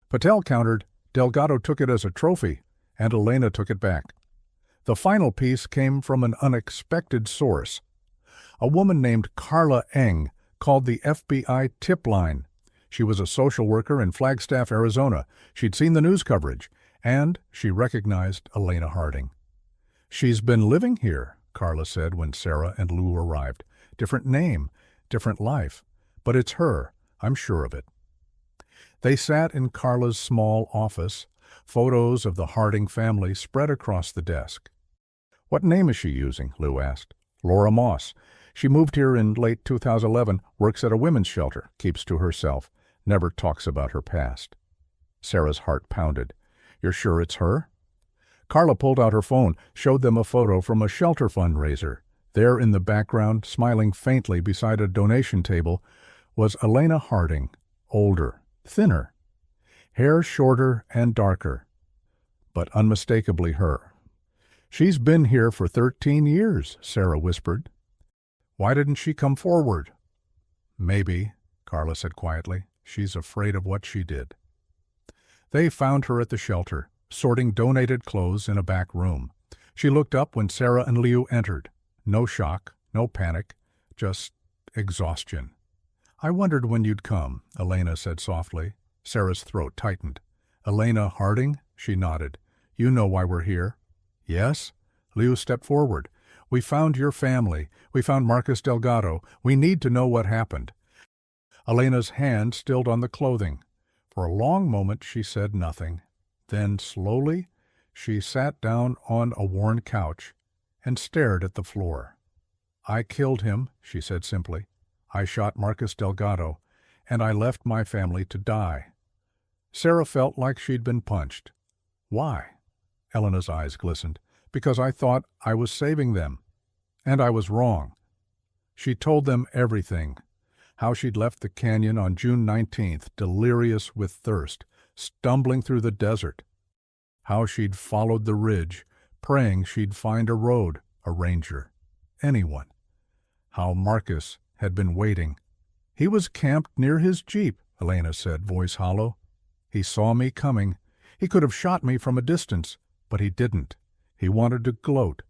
Patel countered, Delgado took it as a trophy, and Elena took it back. The final piece came from an unexpected source. A woman named Carla Eng called the FBI tip line. She was a social worker in Flagstaff, Arizona. She'd seen the news coverage, and she recognized Elena Harding. She's been living here, Carla said when Sarah and Lou arrived. Different name, different life, but it's her, I'm sure of it. They sat in Carla's small office, photos of the Harding family spread across the desk. What name is she using? Lou asked. Laura Moss. She moved here in late 2011, works at a women's shelter, keeps to herself, never talks about her past. Sarah's heart pounded. You're sure it's her? Carla pulled out her phone, showed them a photo from a shelter fundraiser. There in the background, smiling faintly beside a donation table, was Elena Harding, older, thinner, hair shorter and darker, but unmistakably her. She's been here for 13 years, Sarah whispered. Why didn't she come forward? Maybe, Carla said quietly. She's afraid of what she did. They found her at the shelter, sorting donated clothes in a back room. She looked up when Sarah and Liu entered. No shock, no panic, just exhaustion. I wondered when you'd come, Elena said softly. Sarah's throat tightened. Elena Harding? She nodded. You know why we're here. Yes? Liu stepped forward. We found your family. We found Marcus Delgado. We need to know what happened. Elena's hand stilled on the clothing. For a long moment she said nothing. Then, slowly, she sat down on a worn couch and stared at the floor. I killed him, she said simply. I shot Marcus Delgado, and I left my family to die. Sarah felt like she'd been punched. Why? Elena's eyes glistened. Because I thought I was saving them. And I was wrong. She told them everything. How she'd left the canyon on June 19th, delirious with thirst, stumbling through the desert. How she'd followed the ridge, praying she'd find a road, a ranger, anyone. How Marcus had been waiting. He was camped near his jeep, Elena said, voice hollow. He saw me coming. He could have shot me from a distance, but he didn't. He wanted to gloat.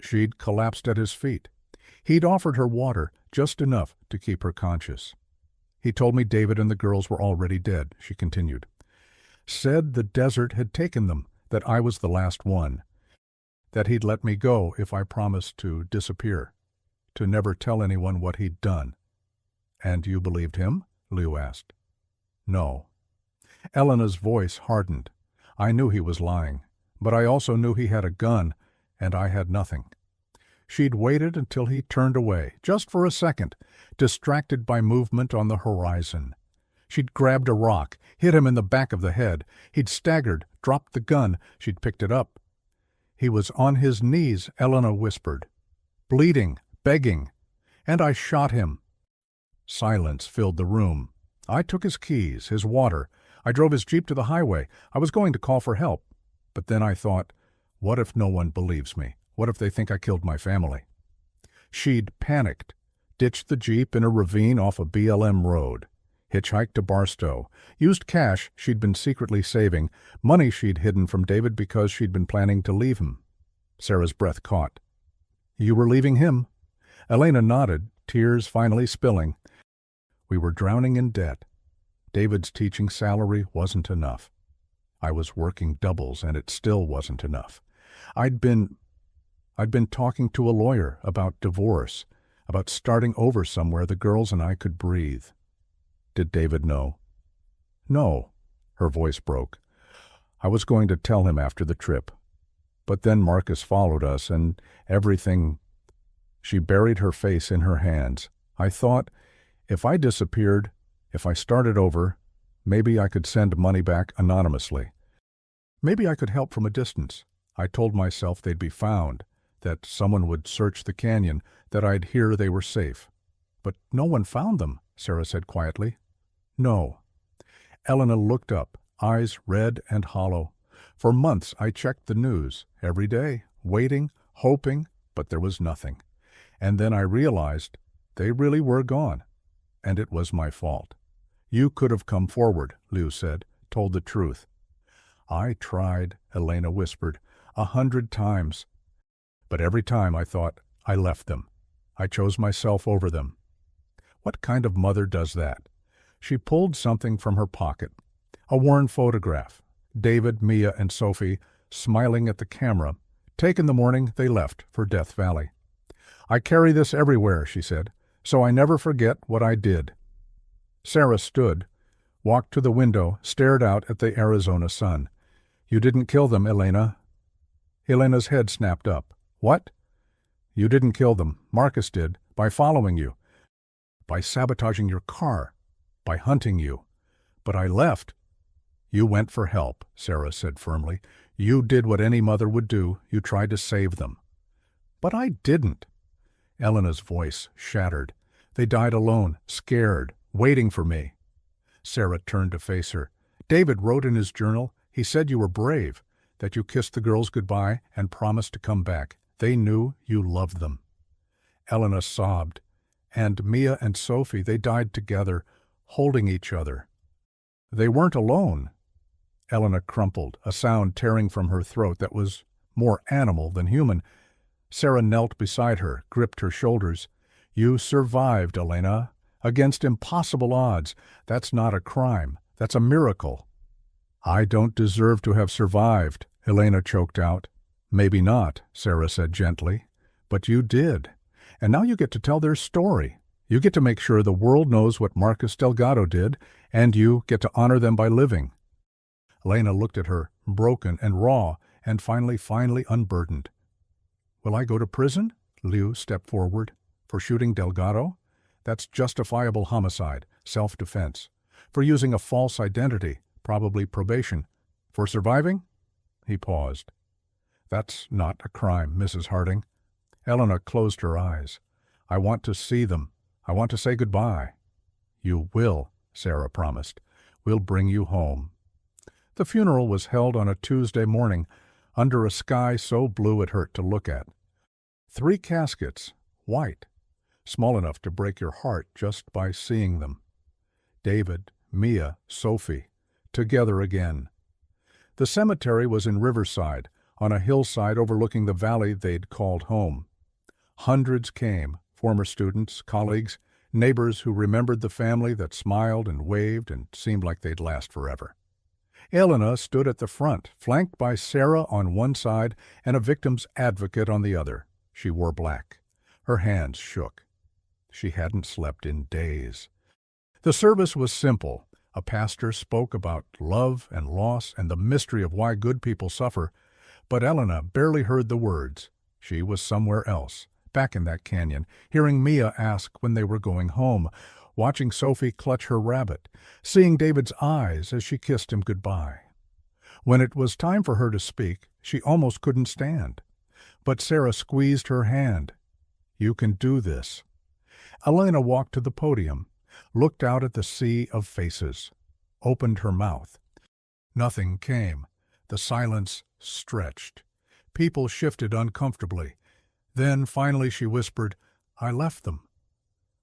She'd collapsed at his feet. He'd offered her water, just enough to keep her conscious. He told me David and the girls were already dead, she continued. Said the desert had taken them, that I was the last one. That he'd let me go if I promised to disappear, to never tell anyone what he'd done. And you believed him? Liu asked. No. Elena's voice hardened. I knew he was lying, but I also knew he had a gun, and I had nothing. She'd waited until he turned away, just for a second, distracted by movement on the horizon. She'd grabbed a rock, hit him in the back of the head. He'd staggered, dropped the gun. She'd picked it up. He was on his knees, Elena whispered. Bleeding, begging. And I shot him. Silence filled the room. I took his keys, his water. I drove his Jeep to the highway. I was going to call for help. But then I thought, what if no one believes me? What if they think I killed my family? She'd panicked, ditched the Jeep in a ravine off a BLM road, hitchhiked to Barstow, used cash she'd been secretly saving, money she'd hidden from David because she'd been planning to leave him. Sarah's breath caught. You were leaving him? Elena nodded, tears finally spilling. We were drowning in debt. David's teaching salary wasn't enough. I was working doubles, and it still wasn't enough. I'd been talking to a lawyer about divorce, about starting over somewhere the girls and I could breathe. Did David know? No. Her voice broke. I was going to tell him after the trip. But then Marcus followed us, and everything... She buried her face in her hands. I thought, if I disappeared, if I started over, maybe I could send money back anonymously. Maybe I could help from a distance. I told myself they'd be found, that someone would search the canyon, that I'd hear they were safe. But no one found them, Sarah said quietly. No. Elena looked up, eyes red and hollow. For months I checked the news, every day, waiting, hoping, but there was nothing. And then I realized they really were gone, and it was my fault. You could have come forward, Liu said, told the truth. I tried, Elena whispered, 100 times. But every time I thought, I left them. I chose myself over them. What kind of mother does that? She pulled something from her pocket. A worn photograph. David, Mia, and Sophie smiling at the camera. Taken the morning they left for Death Valley. I carry this everywhere, she said, so I never forget what I did. Sarah stood, walked to the window, stared out at the Arizona sun. You didn't kill them, Elena. Elena's head snapped up. What? You didn't kill them. Marcus did, by following you, by sabotaging your car, by hunting you. But I left. You went for help, Sarah said firmly. You did what any mother would do. You tried to save them. But I didn't. Elena's voice shattered. They died alone, scared, waiting for me. Sarah turned to face her. David wrote in his journal, he said you were brave, that you kissed the girls goodbye and promised to come back. They knew you loved them. Elena sobbed. And Mia and Sophie, they died together, holding each other. They weren't alone. Elena crumpled, a sound tearing from her throat that was more animal than human. Sarah knelt beside her, gripped her shoulders. You survived, Elena, against impossible odds. That's not a crime. That's a miracle. I don't deserve to have survived, Elena choked out. Maybe not, Sarah said gently. But you did. And now you get to tell their story. You get to make sure the world knows what Marcus Delgado did, and you get to honor them by living. Elena looked at her, broken and raw, and finally unburdened. Will I go to prison? Liu stepped forward. For shooting Delgado? That's justifiable homicide, self-defense. For using a false identity, probably probation. For surviving? He paused. That's not a crime, Mrs. Harding. Elena closed her eyes. I want to see them. I want to say goodbye. You will, Sarah promised. We'll bring you home. The funeral was held on a Tuesday morning, under a sky so blue it hurt to look at. 3 caskets, white, small enough to break your heart just by seeing them. David, Mia, Sophie, together again. The cemetery was in Riverside, on a hillside overlooking the valley they'd called home. Hundreds came, former students, colleagues, neighbors who remembered the family that smiled and waved and seemed like they'd last forever. Elena stood at the front, flanked by Sarah on one side and a victim's advocate on the other. She wore black. Her hands shook. She hadn't slept in days. The service was simple, A pastor spoke about love and loss and the mystery of why good people suffer, but Elena barely heard the words. She was somewhere else, back in that canyon, hearing Mia ask when they were going home, watching Sophie clutch her rabbit, seeing David's eyes as she kissed him goodbye. When it was time for her to speak, she almost couldn't stand. But Sarah squeezed her hand. "You can do this." Elena walked to the podium, looked out at the sea of faces, opened her mouth. Nothing came. The silence stretched. People shifted uncomfortably. Then finally she whispered, "I left them."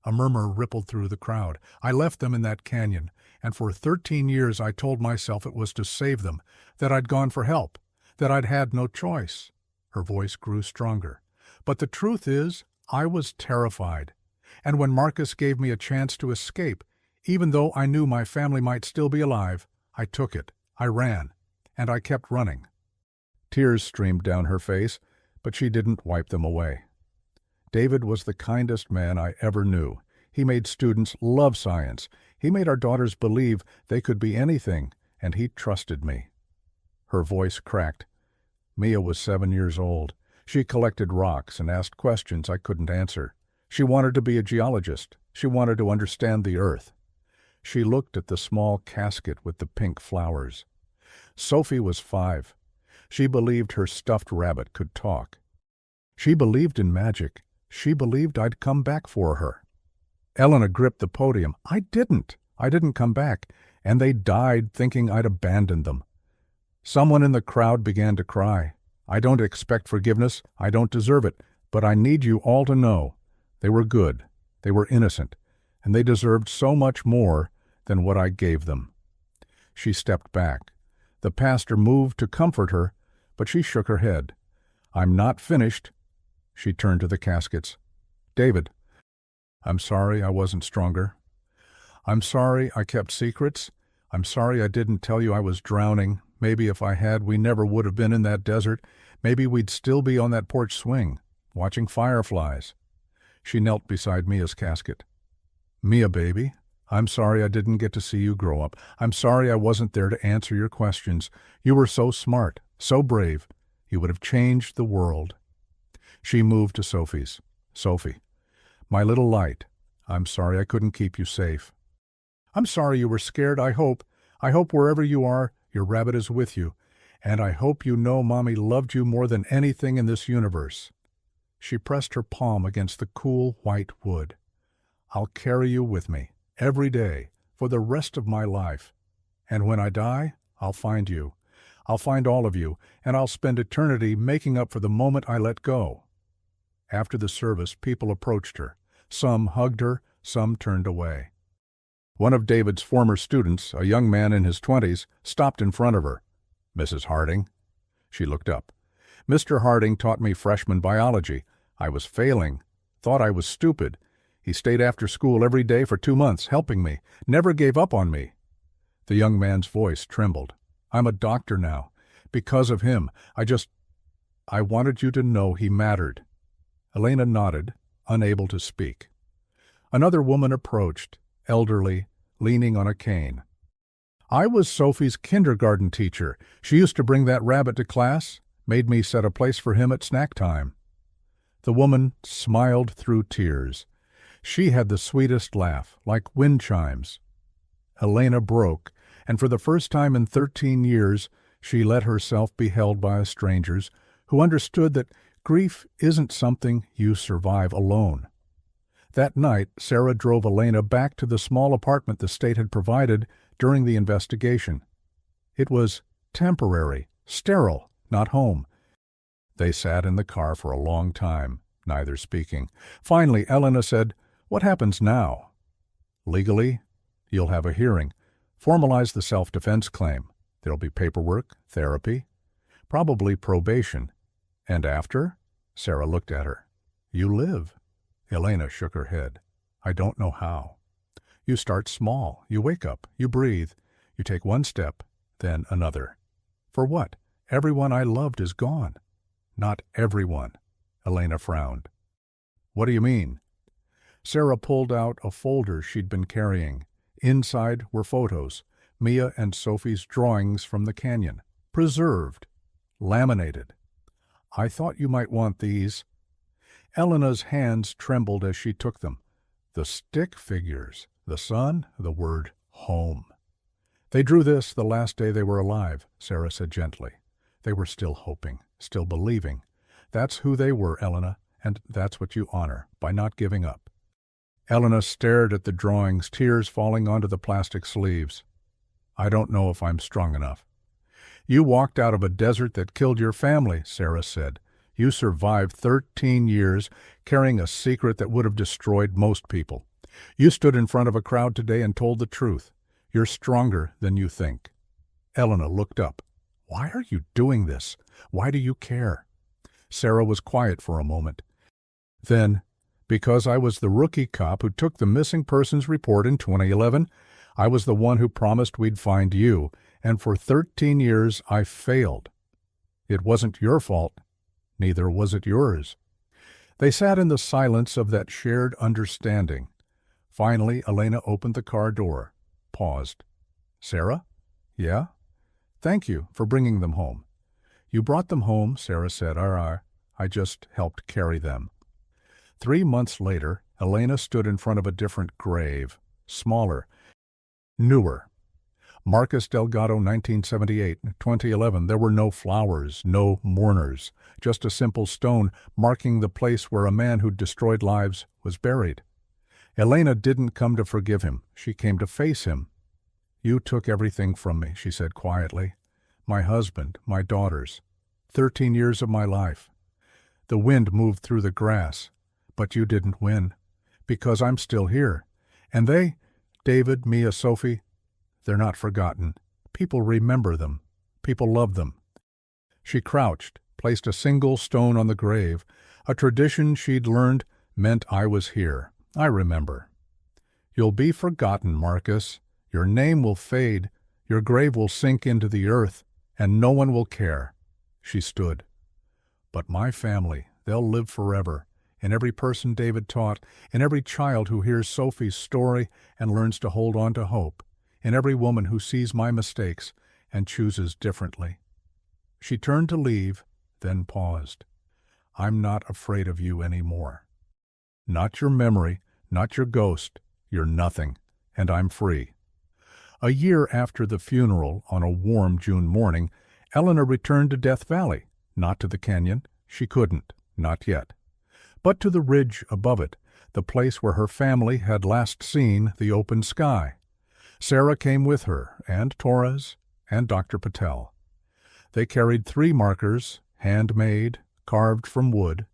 A murmur rippled through the crowd. "I left them in that canyon, and for 13 years I told myself it was to save them, that I'd gone for help, that I'd had no choice." Her voice grew stronger. "But the truth is, I was terrified. And when Marcus gave me a chance to escape, even though I knew my family might still be alive, I took it. I ran. And I kept running." Tears streamed down her face, but she didn't wipe them away. "David was the kindest man I ever knew. He made students love science. He made our daughters believe they could be anything, and he trusted me." Her voice cracked. Mia was 7 years old. She collected rocks and asked questions I couldn't answer. She wanted to be a geologist. She wanted to understand the earth. She looked at the small casket with the pink flowers. Sophie was 5. She believed her stuffed rabbit could talk. She believed in magic. She believed I'd come back for her. Elena gripped the podium. "I didn't. I didn't come back, and they died thinking I'd abandoned them." Someone in the crowd began to cry. "I don't expect forgiveness. I don't deserve it. But I need you all to know. They were good. They were innocent. And they deserved so much more than what I gave them." She stepped back. The pastor moved to comfort her, but she shook her head. "I'm not finished." She turned to the caskets. "David, I'm sorry I wasn't stronger. I'm sorry I kept secrets. I'm sorry I didn't tell you I was drowning. Maybe if I had, we never would have been in that desert. Maybe we'd still be on that porch swing, watching fireflies." She knelt beside Mia's casket. "Mia, baby, I'm sorry I didn't get to see you grow up. I'm sorry I wasn't there to answer your questions. You were so smart, so brave. You would have changed the world." She moved to Sophie's. "Sophie, my little light, I'm sorry I couldn't keep you safe. I'm sorry you were scared. I hope wherever you are, your rabbit is with you. And I hope you know Mommy loved you more than anything in this universe." She pressed her palm against the cool white wood. "I'll carry you with me, every day, for the rest of my life. And when I die, I'll find you. I'll find all of you, and I'll spend eternity making up for the moment I let go." After the service, people approached her. Some hugged her, some turned away. One of David's former students, a young man in his 20s, stopped in front of her. "Mrs. Harding?" She looked up. "Mr. Harding taught me freshman biology. I was failing, thought I was stupid. He stayed after school every day for 2 months, helping me, never gave up on me." The young man's voice trembled. "I'm a doctor now. Because of him, I wanted you to know he mattered." Elena nodded, unable to speak. Another woman approached, elderly, leaning on a cane. "I was Sophie's kindergarten teacher. She used to bring that rabbit to class, made me set a place for him at snack time." The woman smiled through tears. She had the sweetest laugh, like wind chimes. Elena broke, and for the first time in 13 years, she let herself be held by strangers who understood that grief isn't something you survive alone. That night, Sarah drove Elena back to the small apartment the state had provided during the investigation. It was temporary, sterile, not home. They sat in the car for a long time, neither speaking. Finally, Elena said, "What happens now?" "Legally, you'll have a hearing. Formalize the self-defense claim. There'll be paperwork, therapy, probably probation. And after?" Sarah looked at her. "You live." Elena shook her head. "I don't know how. You start small. You wake up. You breathe. You take one step, then another. For what? Everyone I loved is gone." "Not everyone." Elena frowned. "What do you mean?" Sarah pulled out a folder she'd been carrying. Inside were photos, Mia and Sophie's drawings from the canyon, preserved, laminated. "I thought you might want these." Elena's hands trembled as she took them. The stick figures, the sun, the word home. "They drew this the last day they were alive," Sarah said gently. "They were still hoping, still believing. That's who they were, Elena, and that's what you honor, by not giving up." Elena stared at the drawings, tears falling onto the plastic sleeves. "I don't know if I'm strong enough." "You walked out of a desert that killed your family," Sarah said. "You survived 13 years, carrying a secret that would have destroyed most people. You stood in front of a crowd today and told the truth. You're stronger than you think." Elena looked up. "Why are you doing this? Why do you care?" Sarah was quiet for a moment. Then, "Because I was the rookie cop who took the missing persons report in 2011. I was the one who promised we'd find you, and for 13 years I failed. It wasn't your fault. Neither was it yours." They sat in the silence of that shared understanding. Finally, Elena opened the car door, paused. "Sarah?" "Yeah?" "Thank you for bringing them home." "You brought them home," Sarah said. I just helped carry them." 3 months later, Elena stood in front of a different grave, smaller, newer. Marcus Delgado, 1978, 2011. There were no flowers, no mourners, just a simple stone marking the place where a man who'd destroyed lives was buried. Elena didn't come to forgive him. She came to face him. "You took everything from me," she said quietly. "My husband, my daughters, 13 years of my life. The wind moved through the grass, but you didn't win, because I'm still here. And they, David, Mia, Sophie, they're not forgotten. People remember them. People love them." She crouched, placed a single stone on the grave. A tradition she'd learned meant I was here. I remember. "You'll be forgotten, Marcus. Your name will fade. Your grave will sink into the earth, and no one will care." She stood. "But my family, they'll live forever. In every person David taught, in every child who hears Sophie's story and learns to hold on to hope, in every woman who sees my mistakes and chooses differently." She turned to leave, then paused. "I'm not afraid of you anymore. Not your memory, not your ghost. You're nothing, and I'm free." A year after the funeral, on a warm June morning, Elena returned to Death Valley, not to the canyon. She couldn't, not yet. But to the ridge above it, the place where her family had last seen the open sky. Sarah came with her, and Torres, and Dr. Patel. They carried 3 markers, handmade, carved from wood,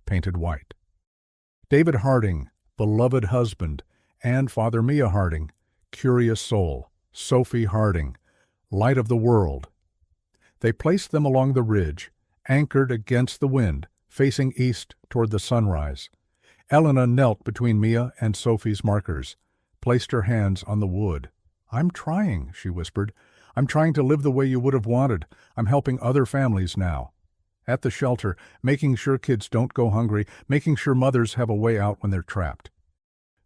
painted white. David Harding, beloved husband, and Father Mia Harding, curious soul, Sophie Harding, light of the world. They placed them along the ridge, anchored against the wind, facing east toward the sunrise. Elena knelt between Mia and Sophie's markers, placed her hands on the wood. "I'm trying," she whispered. "I'm trying to live the way you would have wanted. I'm helping other families now. At the shelter, making sure kids don't go hungry, making sure mothers have a way out when they're trapped."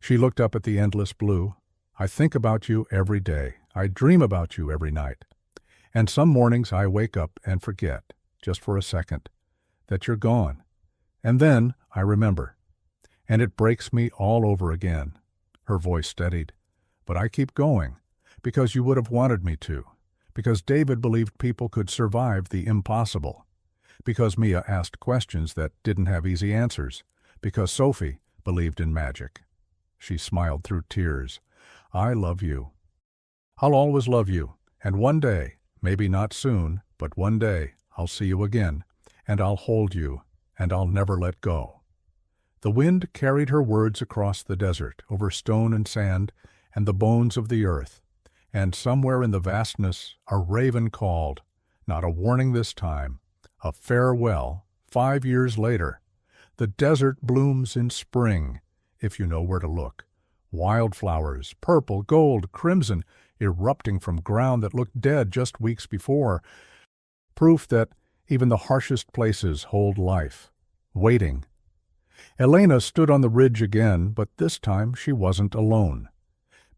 She looked up at the endless blue. "I think about you every day. I dream about you every night. And some mornings I wake up and forget, just for a second, that you're gone. And then I remember. And it breaks me all over again." Her voice steadied. "But I keep going, because you would have wanted me to, because David believed people could survive the impossible, because Mia asked questions that didn't have easy answers, because Sophie believed in magic." She smiled through tears. "I love you. I'll always love you, and one day, maybe not soon, but one day, I'll see you again, and I'll hold you, and I'll never let go." The wind carried her words across the desert, over stone and sand, and the bones of the earth. And somewhere in the vastness, a raven called, not a warning this time, a farewell, 5 years later. The desert blooms in spring, if you know where to look. Wildflowers, purple, gold, crimson, erupting from ground that looked dead just weeks before. Proof that even the harshest places hold life, waiting. Elena stood on the ridge again, but this time she wasn't alone.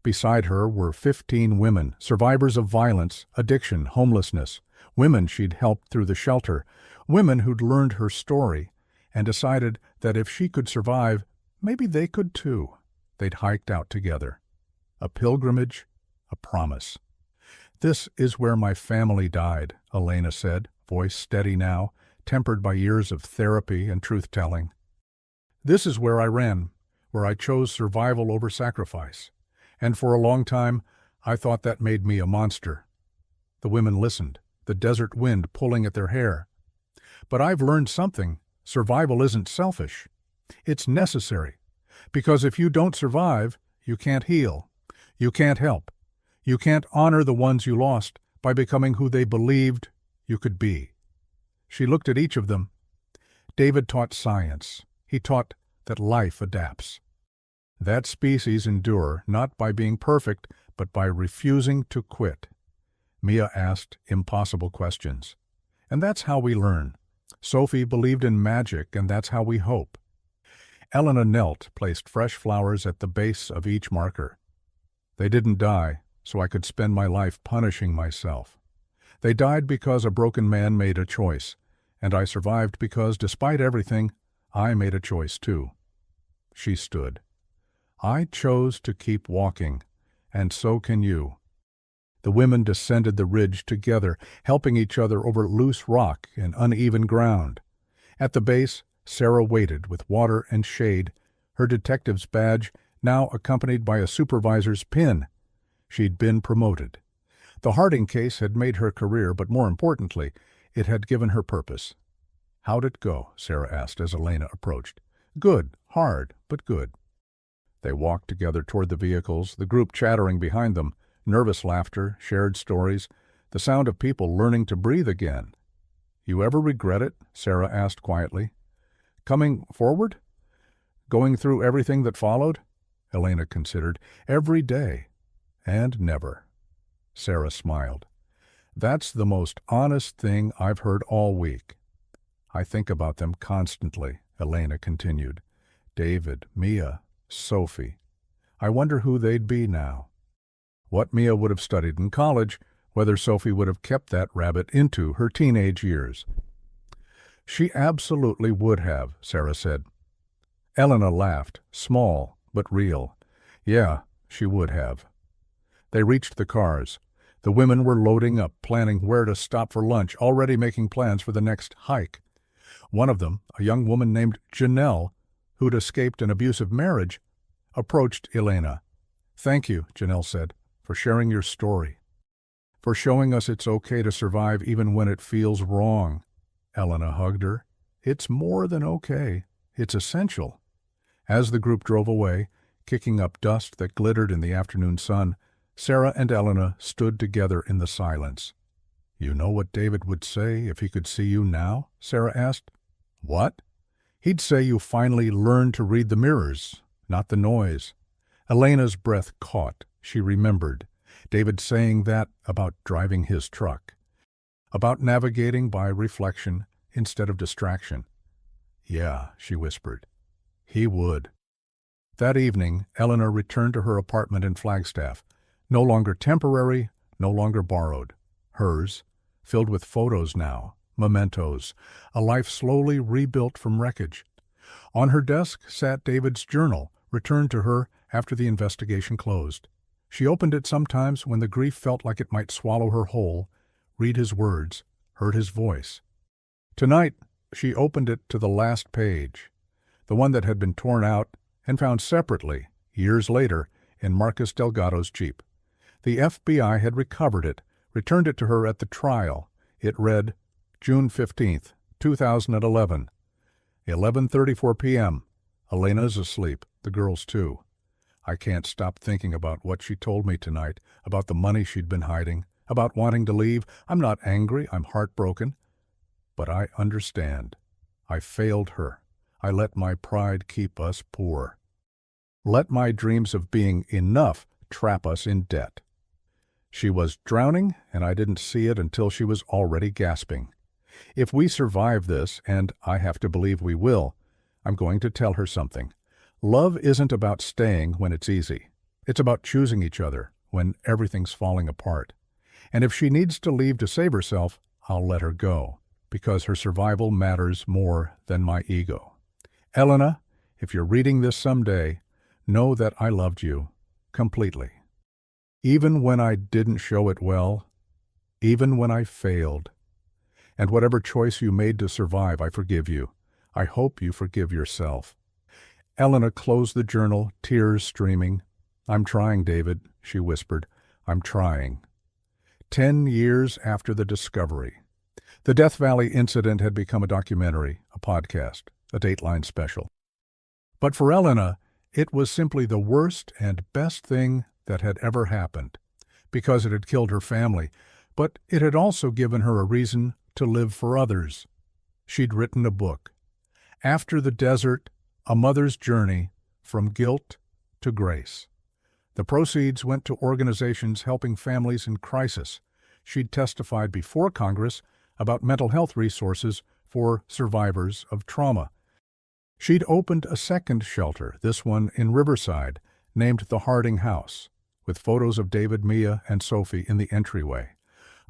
Beside her were 15 women, survivors of violence, addiction, homelessness, women she'd helped through the shelter, women who'd learned her story and decided that if she could survive, maybe they could too. They'd hiked out together. A pilgrimage, a promise. "This is where my family died," Elena said, voice steady now, tempered by years of therapy and truth-telling. "This is where I ran, where I chose survival over sacrifice. And for a long time, I thought that made me a monster." The women listened, the desert wind pulling at their hair. "But I've learned something. Survival isn't selfish. It's necessary. Because if you don't survive, you can't heal. You can't help. You can't honor the ones you lost by becoming who they believed you could be." She looked at each of them. David taught science. He taught that life adapts. That species endure not by being perfect, but by refusing to quit. Mia asked impossible questions. And that's how we learn. Sophie believed in magic, and that's how we hope. Elena knelt, placed fresh flowers at the base of each marker. "They didn't die, so I could spend my life punishing myself. They died because a broken man made a choice, and I survived because, despite everything, I made a choice too." She stood. "I chose to keep walking, and so can you." The women descended the ridge together, helping each other over loose rock and uneven ground. At the base, Sarah waited with water and shade, her detective's badge now accompanied by a supervisor's pin. She'd been promoted. The Harding case had made her career, but more importantly, it had given her purpose. "How'd it go?" Sarah asked as Elena approached. "Good. Hard, but good." They walked together toward the vehicles, the group chattering behind them, nervous laughter, shared stories, the sound of people learning to breathe again. "You ever regret it?" Sarah asked quietly. "Coming forward? Going through everything that followed?" Elena considered. "Every day. And never." Sarah smiled. "That's the most honest thing I've heard all week." "I think about them constantly," Elena continued. "David, Mia, Sophie. I wonder who they'd be now. What Mia would have studied in college, whether Sophie would have kept that rabbit into her teenage years." "She absolutely would have," Sarah said. Elena laughed, small but real. "Yeah, she would have." They reached the cars. The women were loading up, planning where to stop for lunch, already making plans for the next hike. One of them, a young woman named Janelle, who'd escaped an abusive marriage, approached Elena. "Thank you," Janelle said, "for sharing your story. For showing us it's okay to survive even when it feels wrong." Elena hugged her. "It's more than okay. It's essential." As the group drove away, kicking up dust that glittered in the afternoon sun, Sarah and Elena stood together in the silence. "You know what David would say if he could see you now?" Sarah asked. "What?" "He'd say you finally learned to read the mirrors, not the noise." Elena's breath caught. She remembered David saying that about driving his truck, about navigating by reflection instead of distraction. "Yeah," she whispered. "He would." That evening, Elena returned to her apartment in Flagstaff, no longer temporary, no longer borrowed. Hers, filled with photos now, mementos, a life slowly rebuilt from wreckage. On her desk sat David's journal, returned to her after the investigation closed. She opened it sometimes when the grief felt like it might swallow her whole, read his words, heard his voice. Tonight, she opened it to the last page, the one that had been torn out and found separately, years later, in Marcus Delgado's Jeep. The FBI had recovered it, returned it to her at the trial. It read, June 15th, 2011, 11:34 p.m. Elena's asleep, the girls too. I can't stop thinking about what she told me tonight, about the money she'd been hiding, about wanting to leave. I'm not angry, I'm heartbroken. But I understand. I failed her. I let my pride keep us poor. Let my dreams of being enough trap us in debt. She was drowning, and I didn't see it until she was already gasping. If we survive this, and I have to believe we will, I'm going to tell her something. Love isn't about staying when it's easy. It's about choosing each other when everything's falling apart. And if she needs to leave to save herself, I'll let her go, because her survival matters more than my ego. Elena, if you're reading this someday, know that I loved you completely. Even when I didn't show it well, even when I failed. And whatever choice you made to survive, I forgive you. I hope you forgive yourself. Elena closed the journal, tears streaming. I'm trying, David, she whispered. I'm trying. 10 years after the discovery. The Death Valley incident had become a documentary, a podcast, a Dateline special. But for Elena, it was simply the worst and best thing that had ever happened, because it had killed her family, but it had also given her a reason to live for others. She'd written a book, After the Desert, A Mother's Journey from Guilt to Grace. The proceeds went to organizations helping families in crisis. She'd testified before Congress about mental health resources for survivors of trauma. She'd opened a second shelter, this one in Riverside, named the Harding House, with photos of David, Mia, and Sophie in the entryway,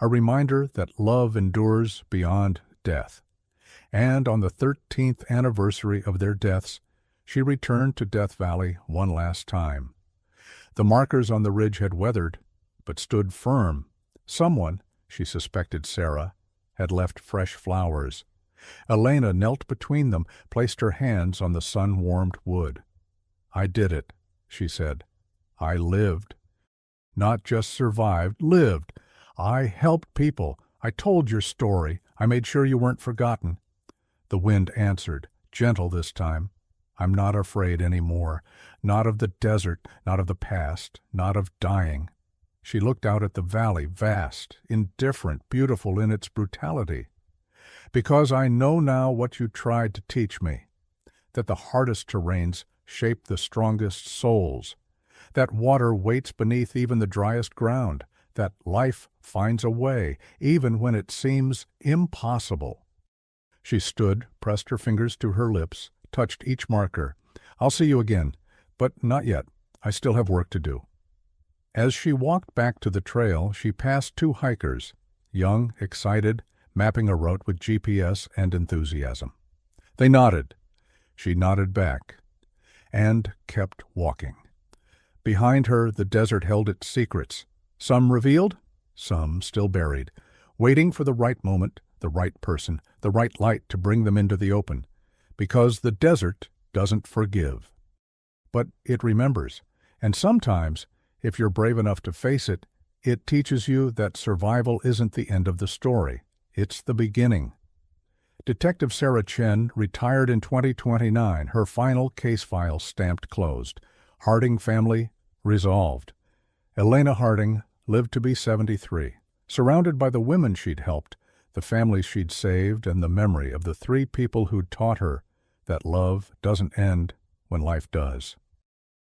a reminder that love endures beyond death. And on the 13th anniversary of their deaths, she returned to Death Valley one last time. The markers on the ridge had weathered, but stood firm. Someone, she suspected Sarah, had left fresh flowers. Elena knelt between them, placed her hands on the sun-warmed wood. I did it, she said. I lived. Not just survived, lived. I helped people. I told your story. I made sure you weren't forgotten. The wind answered, gentle this time. I'm not afraid anymore. Not of the desert, not of the past, not of dying. She looked out at the valley, vast, indifferent, beautiful in its brutality. Because I know now what you tried to teach me, that the hardest terrains shape the strongest souls, that water waits beneath even the driest ground, that life finds a way, even when it seems impossible. She stood, pressed her fingers to her lips, touched each marker. I'll see you again, but not yet. I still have work to do. As she walked back to the trail, she passed two hikers, young, excited, mapping a route with GPS and enthusiasm. They nodded. She nodded back, and kept walking. Behind her, the desert held its secrets, some revealed, some still buried, waiting for the right moment, the right person, the right light to bring them into the open, because the desert doesn't forgive. But it remembers, and sometimes, if you're brave enough to face it, it teaches you that survival isn't the end of the story. It's the beginning. Detective Sarah Chen retired in 2029, her final case file stamped closed. Harding family resolved. Elena Harding lived to be 73, surrounded by the women she'd helped, the families she'd saved, and the memory of the three people who'd taught her that love doesn't end when life does.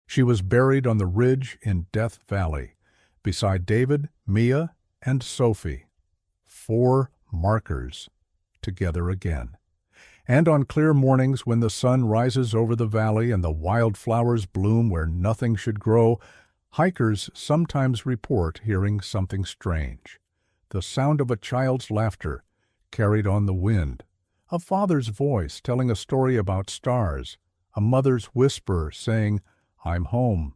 She was buried on the ridge in Death Valley, beside David, Mia, and Sophie. 4 markers together again. And on clear mornings when the sun rises over the valley and the wildflowers bloom where nothing should grow, hikers sometimes report hearing something strange. The sound of a child's laughter carried on the wind, a father's voice telling a story about stars, a mother's whisper saying, I'm home.